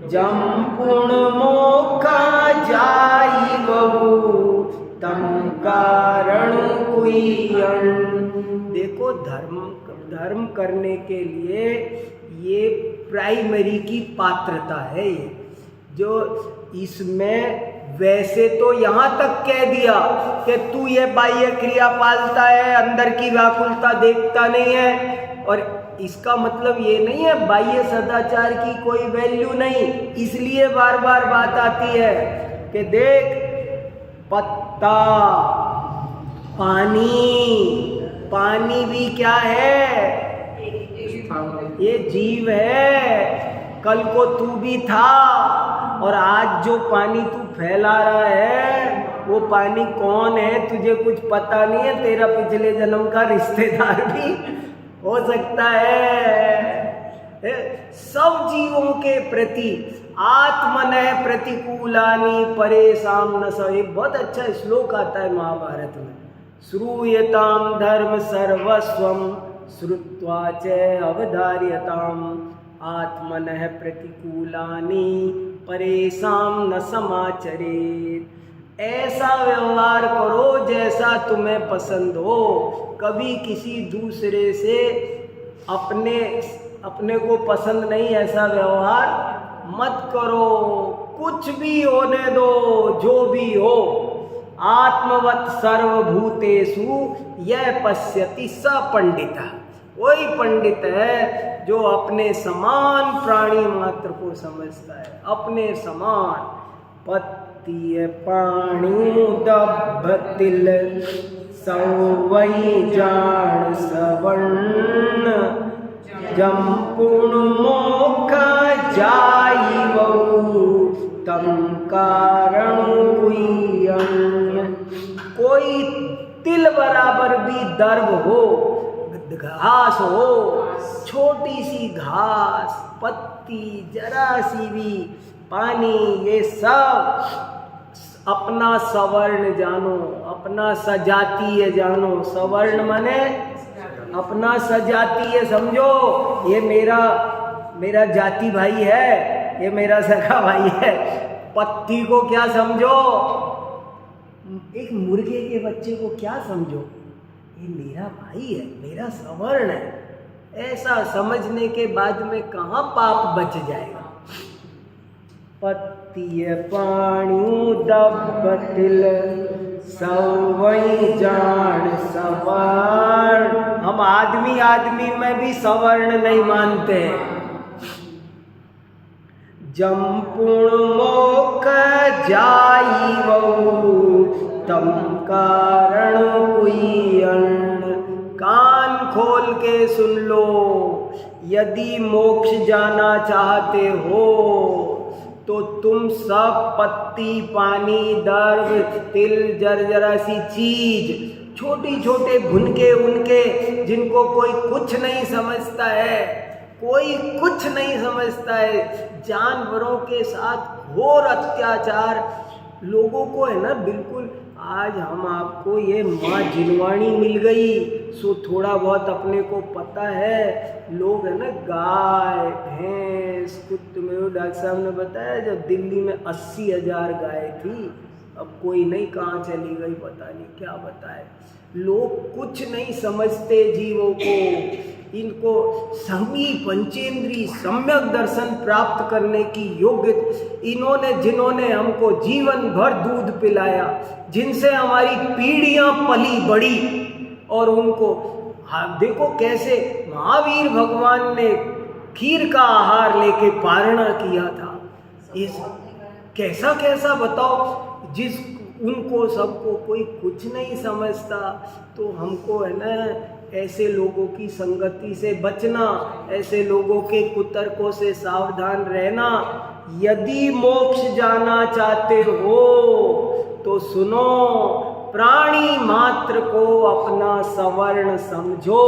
जमपुण मोका जाई बहु तम कारण कुइयन। देखो धर्म करने के लिए ये प्राइमरी की पात्रता है। ये जो इसमें वैसे तो यहाँ तक कह दिया कि तू ये बाह्य क्रिया पालता है, अंदर की व्याकुलता देखता नहीं है। और इसका मतलब ये नहीं है बाह्य सदाचार की कोई वैल्यू नहीं। इसलिए बार बार बात आती है कि देख पत्ता, पानी भी क्या है, ये जीव है। कल को तू भी था और आज जो पानी तू फैला रहा है वो पानी कौन है तुझे कुछ पता नहीं है। तेरा पिछले जन्म का रिश्तेदार भी हो सकता है। सब जीवों के प्रति आत्मनः प्रतिकूलानि परेशान न स। एक बहुत अच्छा श्लोक आता है महाभारत में, श्रूयताम धर्म सर्वस्वम श्रुत्वा च अवधार्यताम आत्मनः प्रतिकूलानि परेशान न समाचरेत्। ऐसा व्यवहार करो जैसा तुम्हें पसंद हो। कभी किसी दूसरे से अपने को पसंद नहीं ऐसा व्यवहार मत करो। कुछ भी होने दो, जो भी हो। आत्मवत् सर्वभूतेषु यह पश्यति स पंडितः। वही पंडित है जो अपने समान प्राणी मात्र को समझता है, अपने समान। पत्ती पाणियों दबतिल सवई जान सवर्ण, जमपुण मोका जाई बहु तम कारण कुइयन। कोई तिल बराबर भी दर्भ हो, घास हो, छोटी सी घास, पत्ती, जरा सी भी, पानी, ये सब अपना सवर्ण जानो, अपना सजातीय जानो। सवर्ण माने अपना सजातीय समझो। ये मेरा जाति भाई है, ये मेरा सगा भाई है। पत्ती को क्या समझो, एक मुर्गे के बच्चे को क्या समझो, ये मेरा भाई है, मेरा सवर्ण है। ऐसा समझने के बाद में कहाँ पाप बच जाएगा। पत्ती पाणियों दबतिल सवई जान सवर्ण। हम आदमी में भी सवर्ण नहीं मानते। जमपुण मोक जाई बहु तम कारण कुइयन। कान खोल के सुन लो, यदि मोक्ष जाना चाहते हो तो तुम सब पत्ती, पानी, दर्भ, तिल, जरा सी चीज, छोटे भुनके उनके जिनको कोई कुछ नहीं समझता है, कोई कुछ नहीं समझता है। जानवरों के साथ घोर अत्याचार लोगों को है ना, बिल्कुल। आज हम आपको ये माँ जिनवाणी मिल गई सो थोड़ा बहुत अपने को पता है। लोग है ना गाय, भैंस, कुत्ते में, डॉक्टर साहब ने बताया जब दिल्ली में 80,000 गाय थी, अब कोई नहीं कहाँ चली गई, पता नहीं क्या बताए। लोग कुछ नहीं समझते जीवों को। इनको संगी पंचेंद्री सम्यक दर्शन प्राप्त करने की योग्य जिन्होंने हमको जीवन भर दूध पिलाया, जिनसे हमारी पीढ़ियां पली बड़ी, और उनको हाँ देखो कैसे महावीर भगवान ने खीर का आहार लेके पारणा किया था। इस कैसा कैसा बताओ, जिस उनको सबको कोई कुछ नहीं समझता। तो हमको है ना ऐसे लोगों की संगति से बचना, ऐसे लोगों के कुतर्कों से सावधान रहना। यदि मोक्ष जाना चाहते हो तो सुनो, प्राणी मात्र को अपना सवर्ण समझो,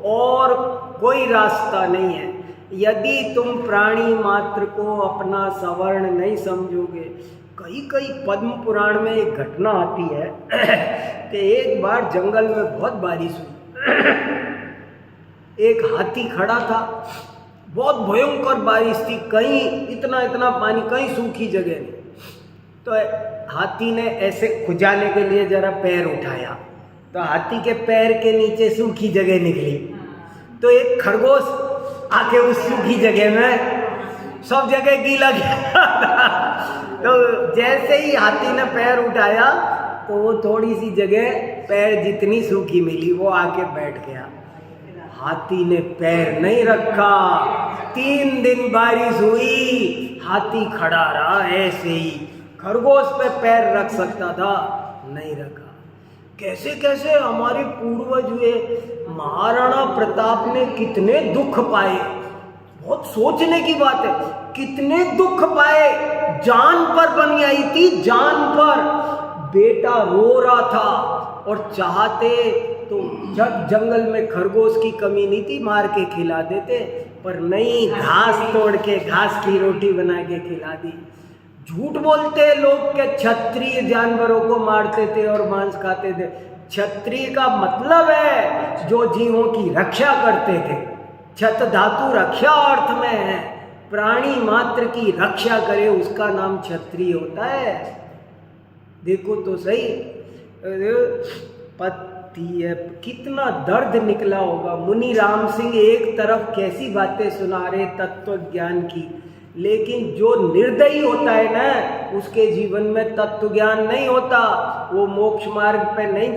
और कोई रास्ता नहीं है। यदि तुम प्राणी मात्र को अपना सवर्ण नहीं समझोगे, कई कई पद्म पुराण में एक घटना आती है कि एक बार जंगल में बहुत बारिश हुई, एक हाथी खड़ा था, बहुत भयंकर बारिश थी, कहीं इतना इतना पानी, कहीं सूखी जगह नहीं। तो हाथी ने ऐसे खुजाने के लिए जरा पैर उठाया, तो हाथी के पैर के नीचे सूखी जगह निकली। तो एक खरगोश आके उस सूखी जगह में सब जगह गीला गया तो जैसे ही हाथी ने पैर उठाया तो वो थोड़ी सी जगह पैर जितनी सूखी मिली वो आके बैठ गया। हाथी ने पैर नहीं रखा, 3 दिन बारिश हुई, हाथी खड़ा रहा ऐसे ही। खरगोश पे पैर रख सकता था, नहीं रखा। कैसे कैसे हमारे पूर्वज हुए। महाराणा प्रताप ने कितने दुख पाए, बहुत सोचने की बात है, कितने दुख पाए। जान पर बनी आई थी, जान पर। बेटा रो रहा था और चाहते तो जब जंगल में खरगोश की कमी नहीं थी, मार के खिला देते, पर नहीं, घास तोड़ के घास की रोटी बना के खिला दी। झूठ बोलते लोग के क्षत्रिय जानवरों को मारते थे और मांस खाते थे। क्षत्रिय का मतलब है जो जीवों की रक्षा करते थे। क्षत धातु रक्षा अर्थ में है, प्राणी मात्र की रक्षा करे उसका नाम क्षत्रिय होता है। देखो तो सही, पति है, कितना दर्द निकला होगा। मुनि राम सिंह एक तरफ कैसी बातें सुना रहे तत्व ज्ञान की, लेकिन जो निर्दयी होता है ना, उसके जीवन में तत्व ज्ञान नहीं होता, वो मोक्ष मार्ग पे नहीं।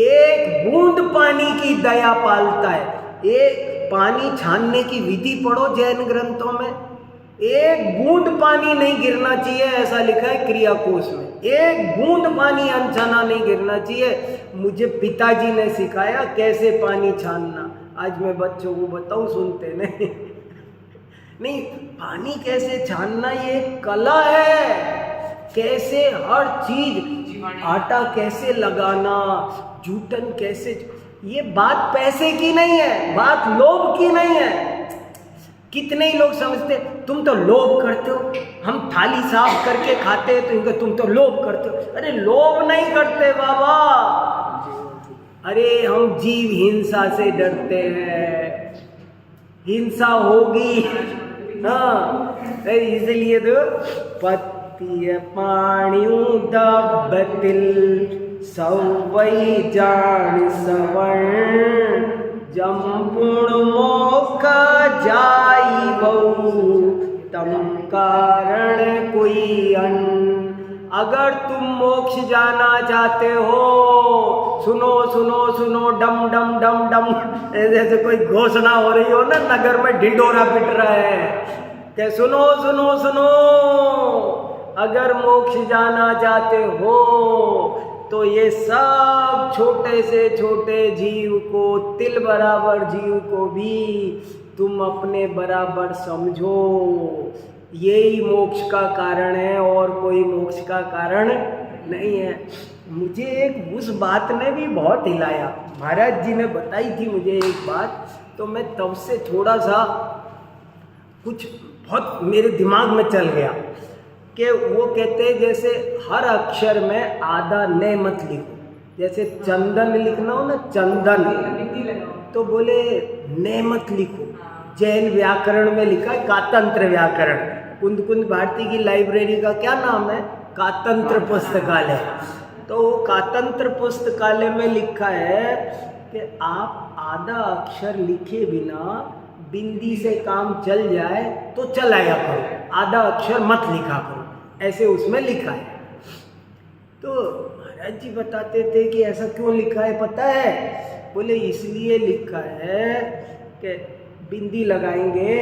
एक बूंद पानी की दया पालता है। एक पानी छानने की विधि पढ़ो जैन ग्रंथों में, एक बूंद पानी नहीं गिरना चाहिए, ऐसा लिखा है क्रिया कोश में। एक बूंद पानी अनछाना नहीं गिरना चाहिए। मुझे पिताजी ने सिखाया कैसे पानी छानना, आज मैं बच्चों को बताऊं, सुनते नहीं नहीं, पानी कैसे छानना ये कला है। कैसे हर चीज, आटा कैसे लगाना, जूठन कैसे, ये बात पैसे की नहीं है, बात लोभ की नहीं है। कितने ही लोग समझते तुम तो लोभ करते हो, हम थाली साफ करके खाते हैं तो इनका तुम तो लोभ करते हो। अरे लोभ नहीं करते बाबा, अरे हम जीव हिंसा से डरते हैं, हिंसा होगी। हाँ, इसलिए तो पति पाणियों दबतिल सवई जान सवर्ण, जमपुण मौका जाई बहु तम कारण कोई अन्न। अगर तुम मोक्ष जाना चाहते हो, सुनो सुनो सुनो, डम डम डम डम, जैसे कोई घोषणा हो रही हो ना, नगर में ढिंढोरा पिट रहा है कि सुनो सुनो सुनो, अगर मोक्ष जाना चाहते हो तो ये सब छोटे से छोटे जीव को, तिल बराबर जीव को भी तुम अपने बराबर समझो। यही मोक्ष का कारण है और कोई मोक्ष का कारण नहीं है। मुझे एक उस बात ने भी बहुत हिलाया, महाराज जी ने बताई थी मुझे एक बात, तो मैं तब से थोड़ा सा कुछ बहुत मेरे दिमाग में चल गया कि वो कहते हैं जैसे हर अक्षर में आधा न मत लिखो। जैसे चंदन लिखना हो ना, चंदन, तो बोले न मत लिखो। जैन व्याकरण में लिखा है कातंत्र व्याकरण। कुंद कुंद भारती की लाइब्रेरी का क्या नाम है? कातंत्र पुस्तकालय। तो कातंत्र पुस्तकालय में लिखा है कि आप आधा अक्षर लिखे बिना बिंदी से काम चल जाए तो चलाया करो, आधा अक्षर मत लिखा करो, ऐसे उसमें लिखा है। तो महाराज जी बताते थे कि ऐसा क्यों लिखा है पता है? बोले इसलिए लिखा है कि बिंदी लगाएंगे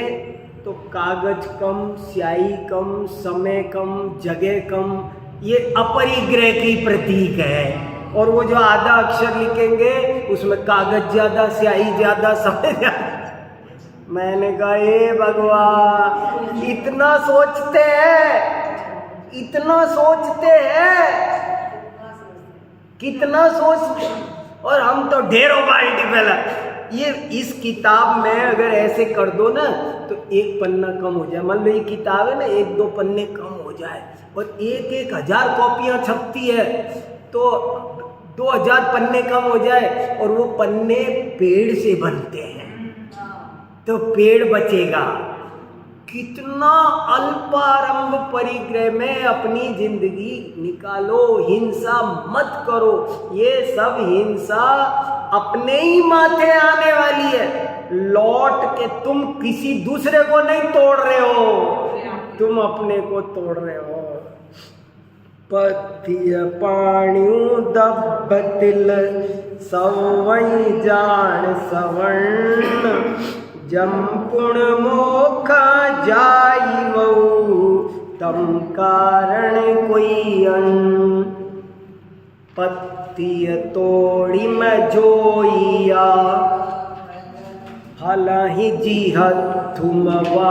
तो कागज कम, स्याही कम, समय कम, जगह कम, ये अपरिग्रह की प्रतीक है। और वो जो आधा अक्षर लिखेंगे उसमें कागज ज्यादा, स्याही ज्यादा, समय ज्यादा। मैंने कहा हे भगवान, इतना सोचते हैं, इतना सोचते हैं, कितना सोचते, और हम तो ढेरों बाल्टी फैला। ये इस किताब में अगर ऐसे कर दो ना तो एक पन्ना कम हो जाए। मान लो ये किताब है ना, 1-2 पन्ने कम हो जाए और 1,000 कॉपियां छपती है तो 2,000 पन्ने कम हो जाए, और वो पन्ने पेड़ से बनते हैं तो पेड़ बचेगा। कितना अल्पारंभ परिग्रह में अपनी जिंदगी निकालो, हिंसा मत करो। ये सब हिंसा अपने ही माथे आने वाली है। लौट के तुम किसी दूसरे को नहीं तोड़ रहे हो, तुम अपने को तोड़ रहे हो। पतिय पाणियों दबतिल सवई जान सवर्ण, जमपुण मोखा जाई वऊ तम कारण कोई अन। पत्तिय तोड़ी में जोइया हलहि जीहत थुमवाय,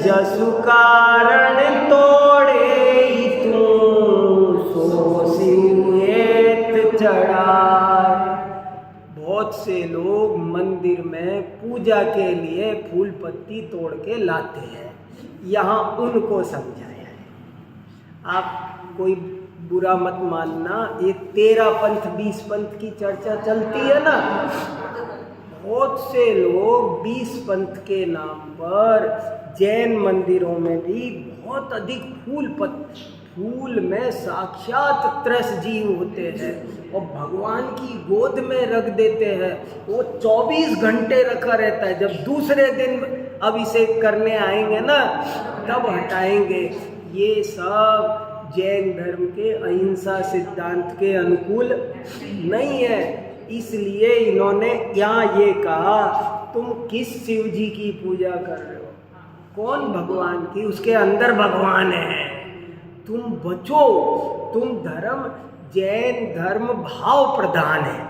जसु कारण तोड़े तू सो सिंहेत चढ़ाय। बहुत से लोग मंदिर में पूजा के लिए फूल पत्ती तोड़ के लाते हैं, यहाँ उनको समझाया है। आप कोई बुरा मत मानना, ये 13 पंथ 20 पंथ की चर्चा चलती है ना, बहुत से लोग 20 पंथ के नाम पर जैन मंदिरों में भी बहुत अधिक फूल में साक्षात त्रस जीव होते हैं और भगवान की गोद में रख देते हैं। वो 24 घंटे रखा रहता है, जब दूसरे दिन अभिषेक करने आएंगे ना तब हटाएंगे। ये सब जैन धर्म के अहिंसा सिद्धांत के अनुकूल नहीं है। इसलिए इन्होंने यहाँ ये कहा, तुम किस शिव जी की पूजा कर रहे हो, कौन भगवान की, उसके अंदर भगवान है, तुम बचो। तुम धर्म, जैन धर्म भाव प्रधान है।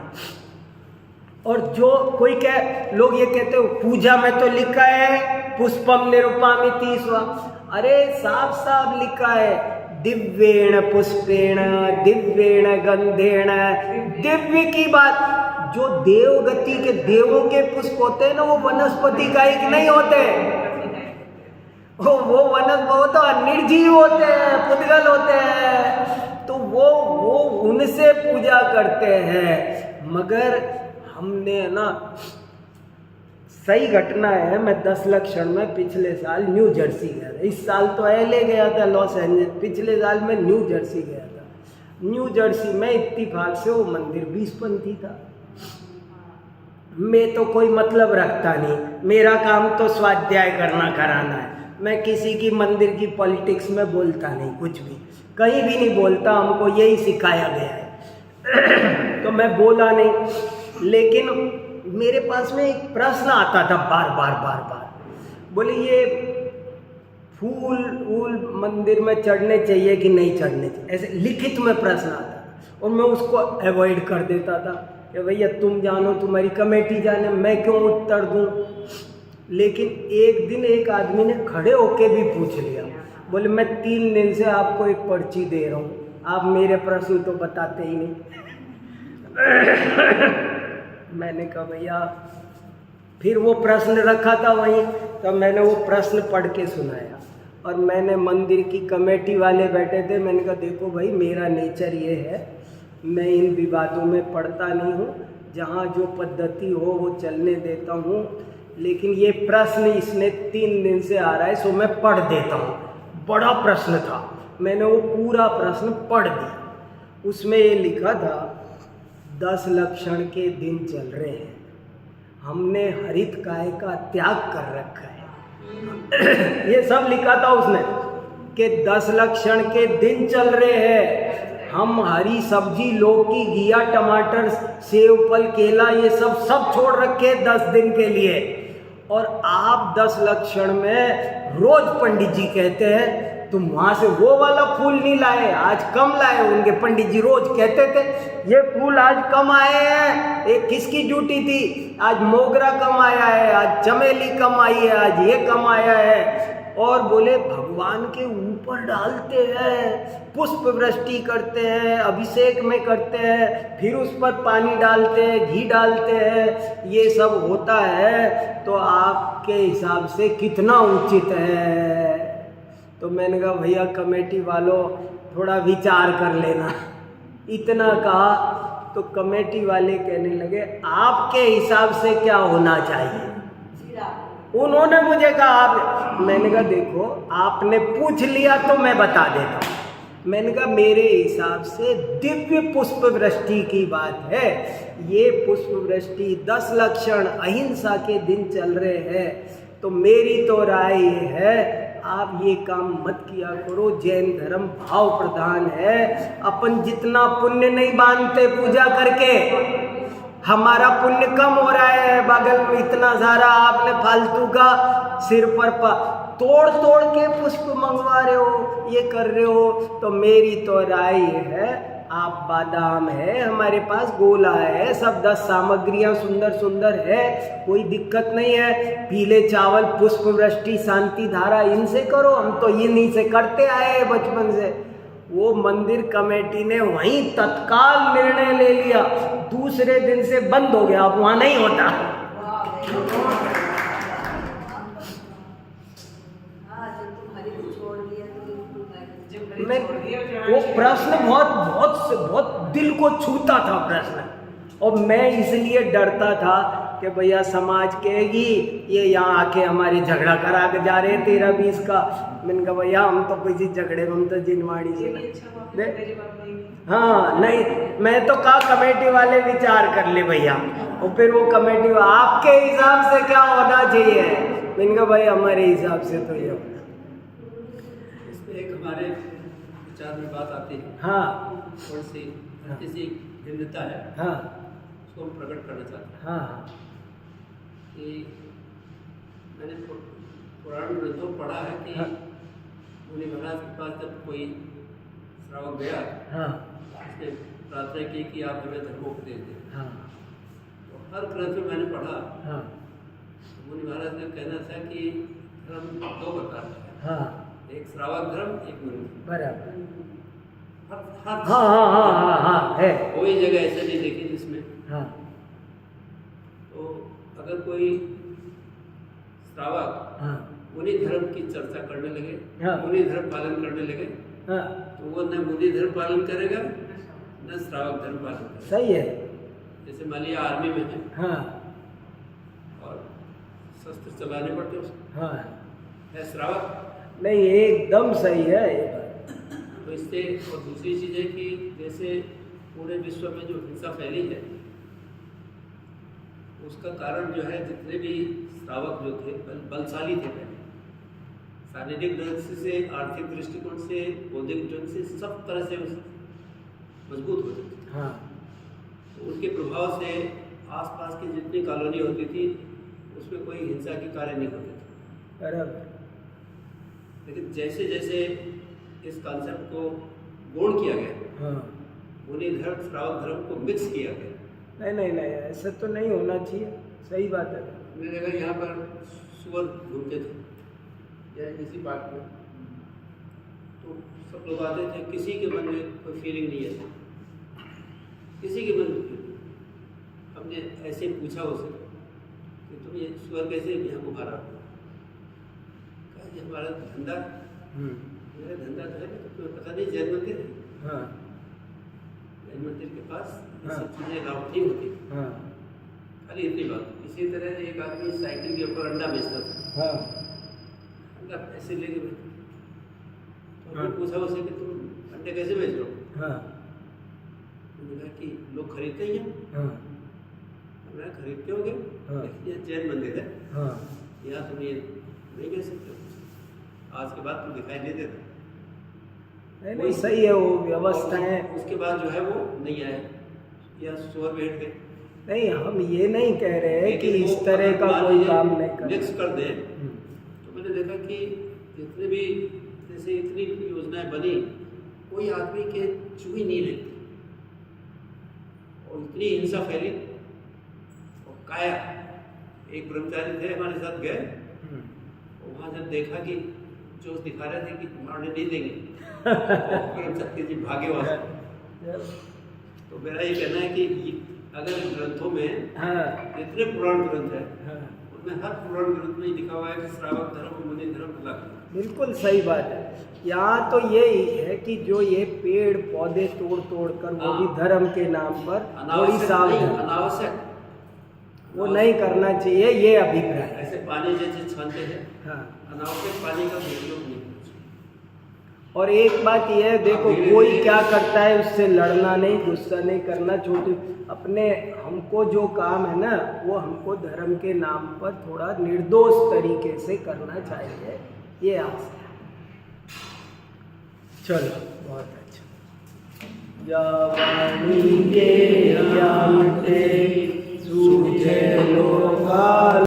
और जो कोई लोग ये कहते हो पूजा में तो लिखा है पुष्पम निरुपामि 30वां, अरे साफ साफ लिखा है दिव्येण पुष्पेण दिव्येण गंधेण। दिव्य की बात, जो देवगति के देवों के पुष्प होते हैं ना, वो वनस्पति का एक नहीं होते, वो वनस्पति तो निर्जीव होते हैं, पुद्गल होते हैं, तो वो उनसे पूजा करते हैं। मगर हमने ना, सही घटना है, मैं 10 लक्षण में पिछले साल न्यू जर्सी गया था। इस साल तो LA गया था, लॉस एंजल्स, पिछले साल मैं न्यू जर्सी गया था। न्यू जर्सी में इत्तेफाक से वो मंदिर 20 पंथी था। मैं तो कोई मतलब रखता नहीं, मेरा काम तो स्वाध्याय करना कराना है। मैं किसी की मंदिर की पॉलिटिक्स में बोलता नहीं, कुछ भी कहीं भी नहीं बोलता, हमको यही सिखाया गया है। तो मैं बोला नहीं, लेकिन मेरे पास में एक प्रश्न आता था बार बार, बोले ये फूल मंदिर में चढ़ने चाहिए कि नहीं चढ़ने चाहिए, ऐसे लिखित में प्रश्न आता और मैं उसको अवॉइड कर देता था कि भैया तुम जानो, तुम्हारी कमेटी जाने, मैं क्यों उत्तर दूं। लेकिन एक दिन एक आदमी ने खड़े होके भी पूछ लिया, बोले मैं 3 दिन से आपको एक पर्ची दे रहा हूँ, आप मेरे प्रश्न तो बताते ही नहीं। मैंने कहा भैया, फिर वो प्रश्न रखा था वहीं, तो मैंने वो प्रश्न पढ़ के सुनाया। और मैंने मंदिर की कमेटी वाले बैठे थे, मैंने कहा देखो भाई, मेरा नेचर ये है, मैं इन विवादों में पढ़ता नहीं हूँ, जहाँ जो पद्धति हो वो चलने देता हूँ, लेकिन ये प्रश्न इसने 3 दिन से आ रहा है, सो मैं पढ़ देता हूँ। बड़ा प्रश्न था, मैंने वो पूरा प्रश्न पढ़ दिया। उसमें ये लिखा था 10 लक्षण के दिन चल रहे हैं, हमने हरित काय का त्याग कर रखा है। ये सब लिखा था उसने कि 10 लक्षण के दिन चल रहे हैं, हम हरी सब्जी, लौकी, घिया, टमाटर, सेव, फल, केला ये सब छोड़ रखे 10 दिन के लिए, और आप 10 लक्षण में रोज पंडित जी कहते हैं तुम वहां से वो वाला फूल नहीं लाए, आज कम लाए। उनके पंडित जी रोज कहते थे ये फूल आज कम आए हैं, ये किसकी ड्यूटी थी, आज मोगरा कम आया है, आज चमेली कम आई है, आज ये कम आया है। और बोले भगवान के ऊपर डालते हैं, पुष्प वृष्टि करते हैं, अभिषेक में करते हैं, फिर उस पर पानी डालते हैं, घी डालते हैं, ये सब होता है, तो आपके हिसाब से कितना उचित है। तो मैंने कहा भैया कमेटी वालों थोड़ा विचार कर लेना। इतना कहा तो कमेटी वाले कहने लगे आपके हिसाब से क्या होना चाहिए। उन्होंने मुझे कहा आप, मैंने कहा देखो आपने पूछ लिया तो मैं बता देता हूँ। मैंने कहा मेरे हिसाब से दिव्य पुष्प वृष्टि की बात है। ये पुष्प वृष्टि 10 लक्षण अहिंसा के दिन चल रहे हैं, तो मेरी तो राय ये है आप ये काम मत किया करो। जैन धर्म भाव प्रधान है, अपन जितना पुण्य नहीं बांधते पूजा करके, हमारा पुण्य कम हो रहा है। बगल में इतना सारा आपने फालतू का सिर पर तोड़ तोड़ के पुष्प मंगवा रहे हो, ये कर रहे हो। तो मेरी तो राय है आप बादाम है, हमारे पास गोला है, सब 10 सामग्रियां सुंदर सुंदर है, कोई दिक्कत नहीं है। पीले चावल, पुष्प वृष्टि, शांति धारा, इनसे करो, हम तो इन्हीं से करते आए हैं बचपन से। वो मंदिर कमेटी ने वहीं तत्काल निर्णय ले लिया, दूसरे दिन से बंद हो गया, अब वहां नहीं होता। मैं वो प्रश्न बहुत दिल को छूता था प्रश्न, और मैं इसलिए डरता था कि भैया समाज कहेगी ये यहाँ आके हमारे झगड़ा करा के जा रहे 13-20 का। मैंने कहा भैया हम तो किसी झगड़े में, हम तो जिनवाड़ी से हाँ नहीं, मैं तो कहा कमेटी वाले विचार कर ले भैया, और फिर वो कमेटी आपके हिसाब से क्या होना चाहिए। मैंने कहा भाई हमारे हिसाब से तो ये होना। इसमें एक हमारे विचार में बात आती है, हाँ थोड़ी सी किसी भिन्नता है, हाँ उसको हम प्रकट करना चाहते हैं। हाँ कि मैंने पुराण ग्रंथों में पढ़ा है कि मुनि महाराज के पास जब कोई श्रावक गया, हाँ उसने प्रार्थना की कि आप हमें धर्मोपदेश दें। हाँ तो हर ग्रंथ में मैंने पढ़ा, हाँ मुनि महाराज का कहना था कि धर्म 2 प्रकार का है, हाँ एक श्रावक धर्म, एक मुनि। बराबर, हर हाँ हाँ हाँ हाँ हाँ है, कोई जगह ऐसा नहीं देखी जिसमें। हाँ तो अगर कोई श्रावक हाँ मुनि धर्म की चर्चा करने लगे, हाँ। मुनि धर्म पालन करने लगे, हाँ तो वो न मुनि धर्म पालन करेगा न श्रावक धर्म पालन करेगा। सही है, जैसे मान लिया आर्मी में है हाँ और शस्त्र चलाने पड़ते उसको, हाँ है श्रावक। नहीं एकदम सही है ये बात। तो इससे, और दूसरी चीज़ है कि जैसे पूरे विश्व में जो हिंसा फैली है, उसका कारण जो है जितने भी श्रावक जो थे बलशाली थे पहले, शारीरिक ढंग से, आर्थिक दृष्टिकोण से, बौद्धिक ढंग से, सब तरह से मजबूत होते थे। हाँ तो उनके प्रभाव से आसपास की जितनी कॉलोनी होती थी उसमें कोई हिंसा के कार्य नहीं होते थे। बराबर, लेकिन जैसे जैसे इस कॉन्सेप्ट को गौण किया गया, हाँ मुनि धर्म श्रावक धर्म को मिक्स किया गया। नहीं ऐसा तो नहीं होना चाहिए, सही बात है। मैंने देखा यहाँ पर सुअर घूमते थे या इसी पार्क में, तो सब लोग आते थे, किसी के मन में कोई फीलिंग नहीं है, किसी के मन में। हमने ऐसे पूछा उसे कि तुम ये सुअर कैसे यहाँ घुमा रहा हो? कहा ये हमारा धंधा। मेरा धंधा तो है, तो तुम्हें पता नहीं जैन मंदिर है, हाँ जैन मंदिर के पास ये हाँ। सब चीज़ें अलाउड नहीं होती। हाँ खाली इतनी बात। इसी तरह एक आदमी साइकिल के ऊपर अंडा बेचता था, हाँ अंडा ऐसे लेके बेचता। तो हाँ। हमने पूछा उसे कि तुम अंडे कैसे बेच रहे हो? हाँ उन्होंने कहा कि लोग खरीदते ही हैं। हाँ हमने कहा खरीदते होंगे, हाँ। लेकिन ये जैन मंदिर है, हाँ यहाँ तुम ये नहीं कह सकते हो, आज के बाद तुम दिखाई नहीं देता। नहीं सही है वो व्यवस्थाएं। उसके बाद जो है वो नहीं आए या सुअर बैठ गए। नहीं, हम ये नहीं कह रहे हैं कि लेकिन इस वो तरह का मान कोई लीजिए काम नहीं कर मिक्स कर दें, तो मैंने देखा कि जितने भी जैसे इतनी योजनाएं बनी, कोई आदमी के चूही नहीं रहती और इतनी हिंसा फैली। और काया एक ब्रह्मचारी थे हमारे साथ गए, वहाँ जब देखा कि जोश दिखा रहे थे कि मारने नहीं देंगे ब्रह्मचारी जी भागे वहाँ से। तो मेरा ये कहना है कि अगर ग्रंथों में हाँ जितने पुराण ग्रंथ है हाँ उनमें हर पुराण ग्रंथ में लिखा हुआ है कि श्रावक धर्म मुनि धर्म अलग। बिल्कुल सही बात है। यहाँ तो यही है कि जो ये पेड़ पौधे तोड़ तोड़ कर वो भी धर्म के नाम पर थोड़ी अनावश्यक नहीं, सावधान, अनावश्यक वो नहीं करना चाहिए, ये अभिप्राय है। ऐसे पानी जैसे छानते हैं, हाँ, अनावश्यक पानी का दुरुपयोग नहीं करना चाहिए। और एक बात यह है, देखो कोई क्या करता है उससे लड़ना नहीं, गुस्सा नहीं करना, छोटी अपने हमको जो काम है ना वो हमको धर्म के नाम पर थोड़ा निर्दोष तरीके से करना चाहिए, ये आशा है। चलो बहुत अच्छा। या वाणी के ज्ञान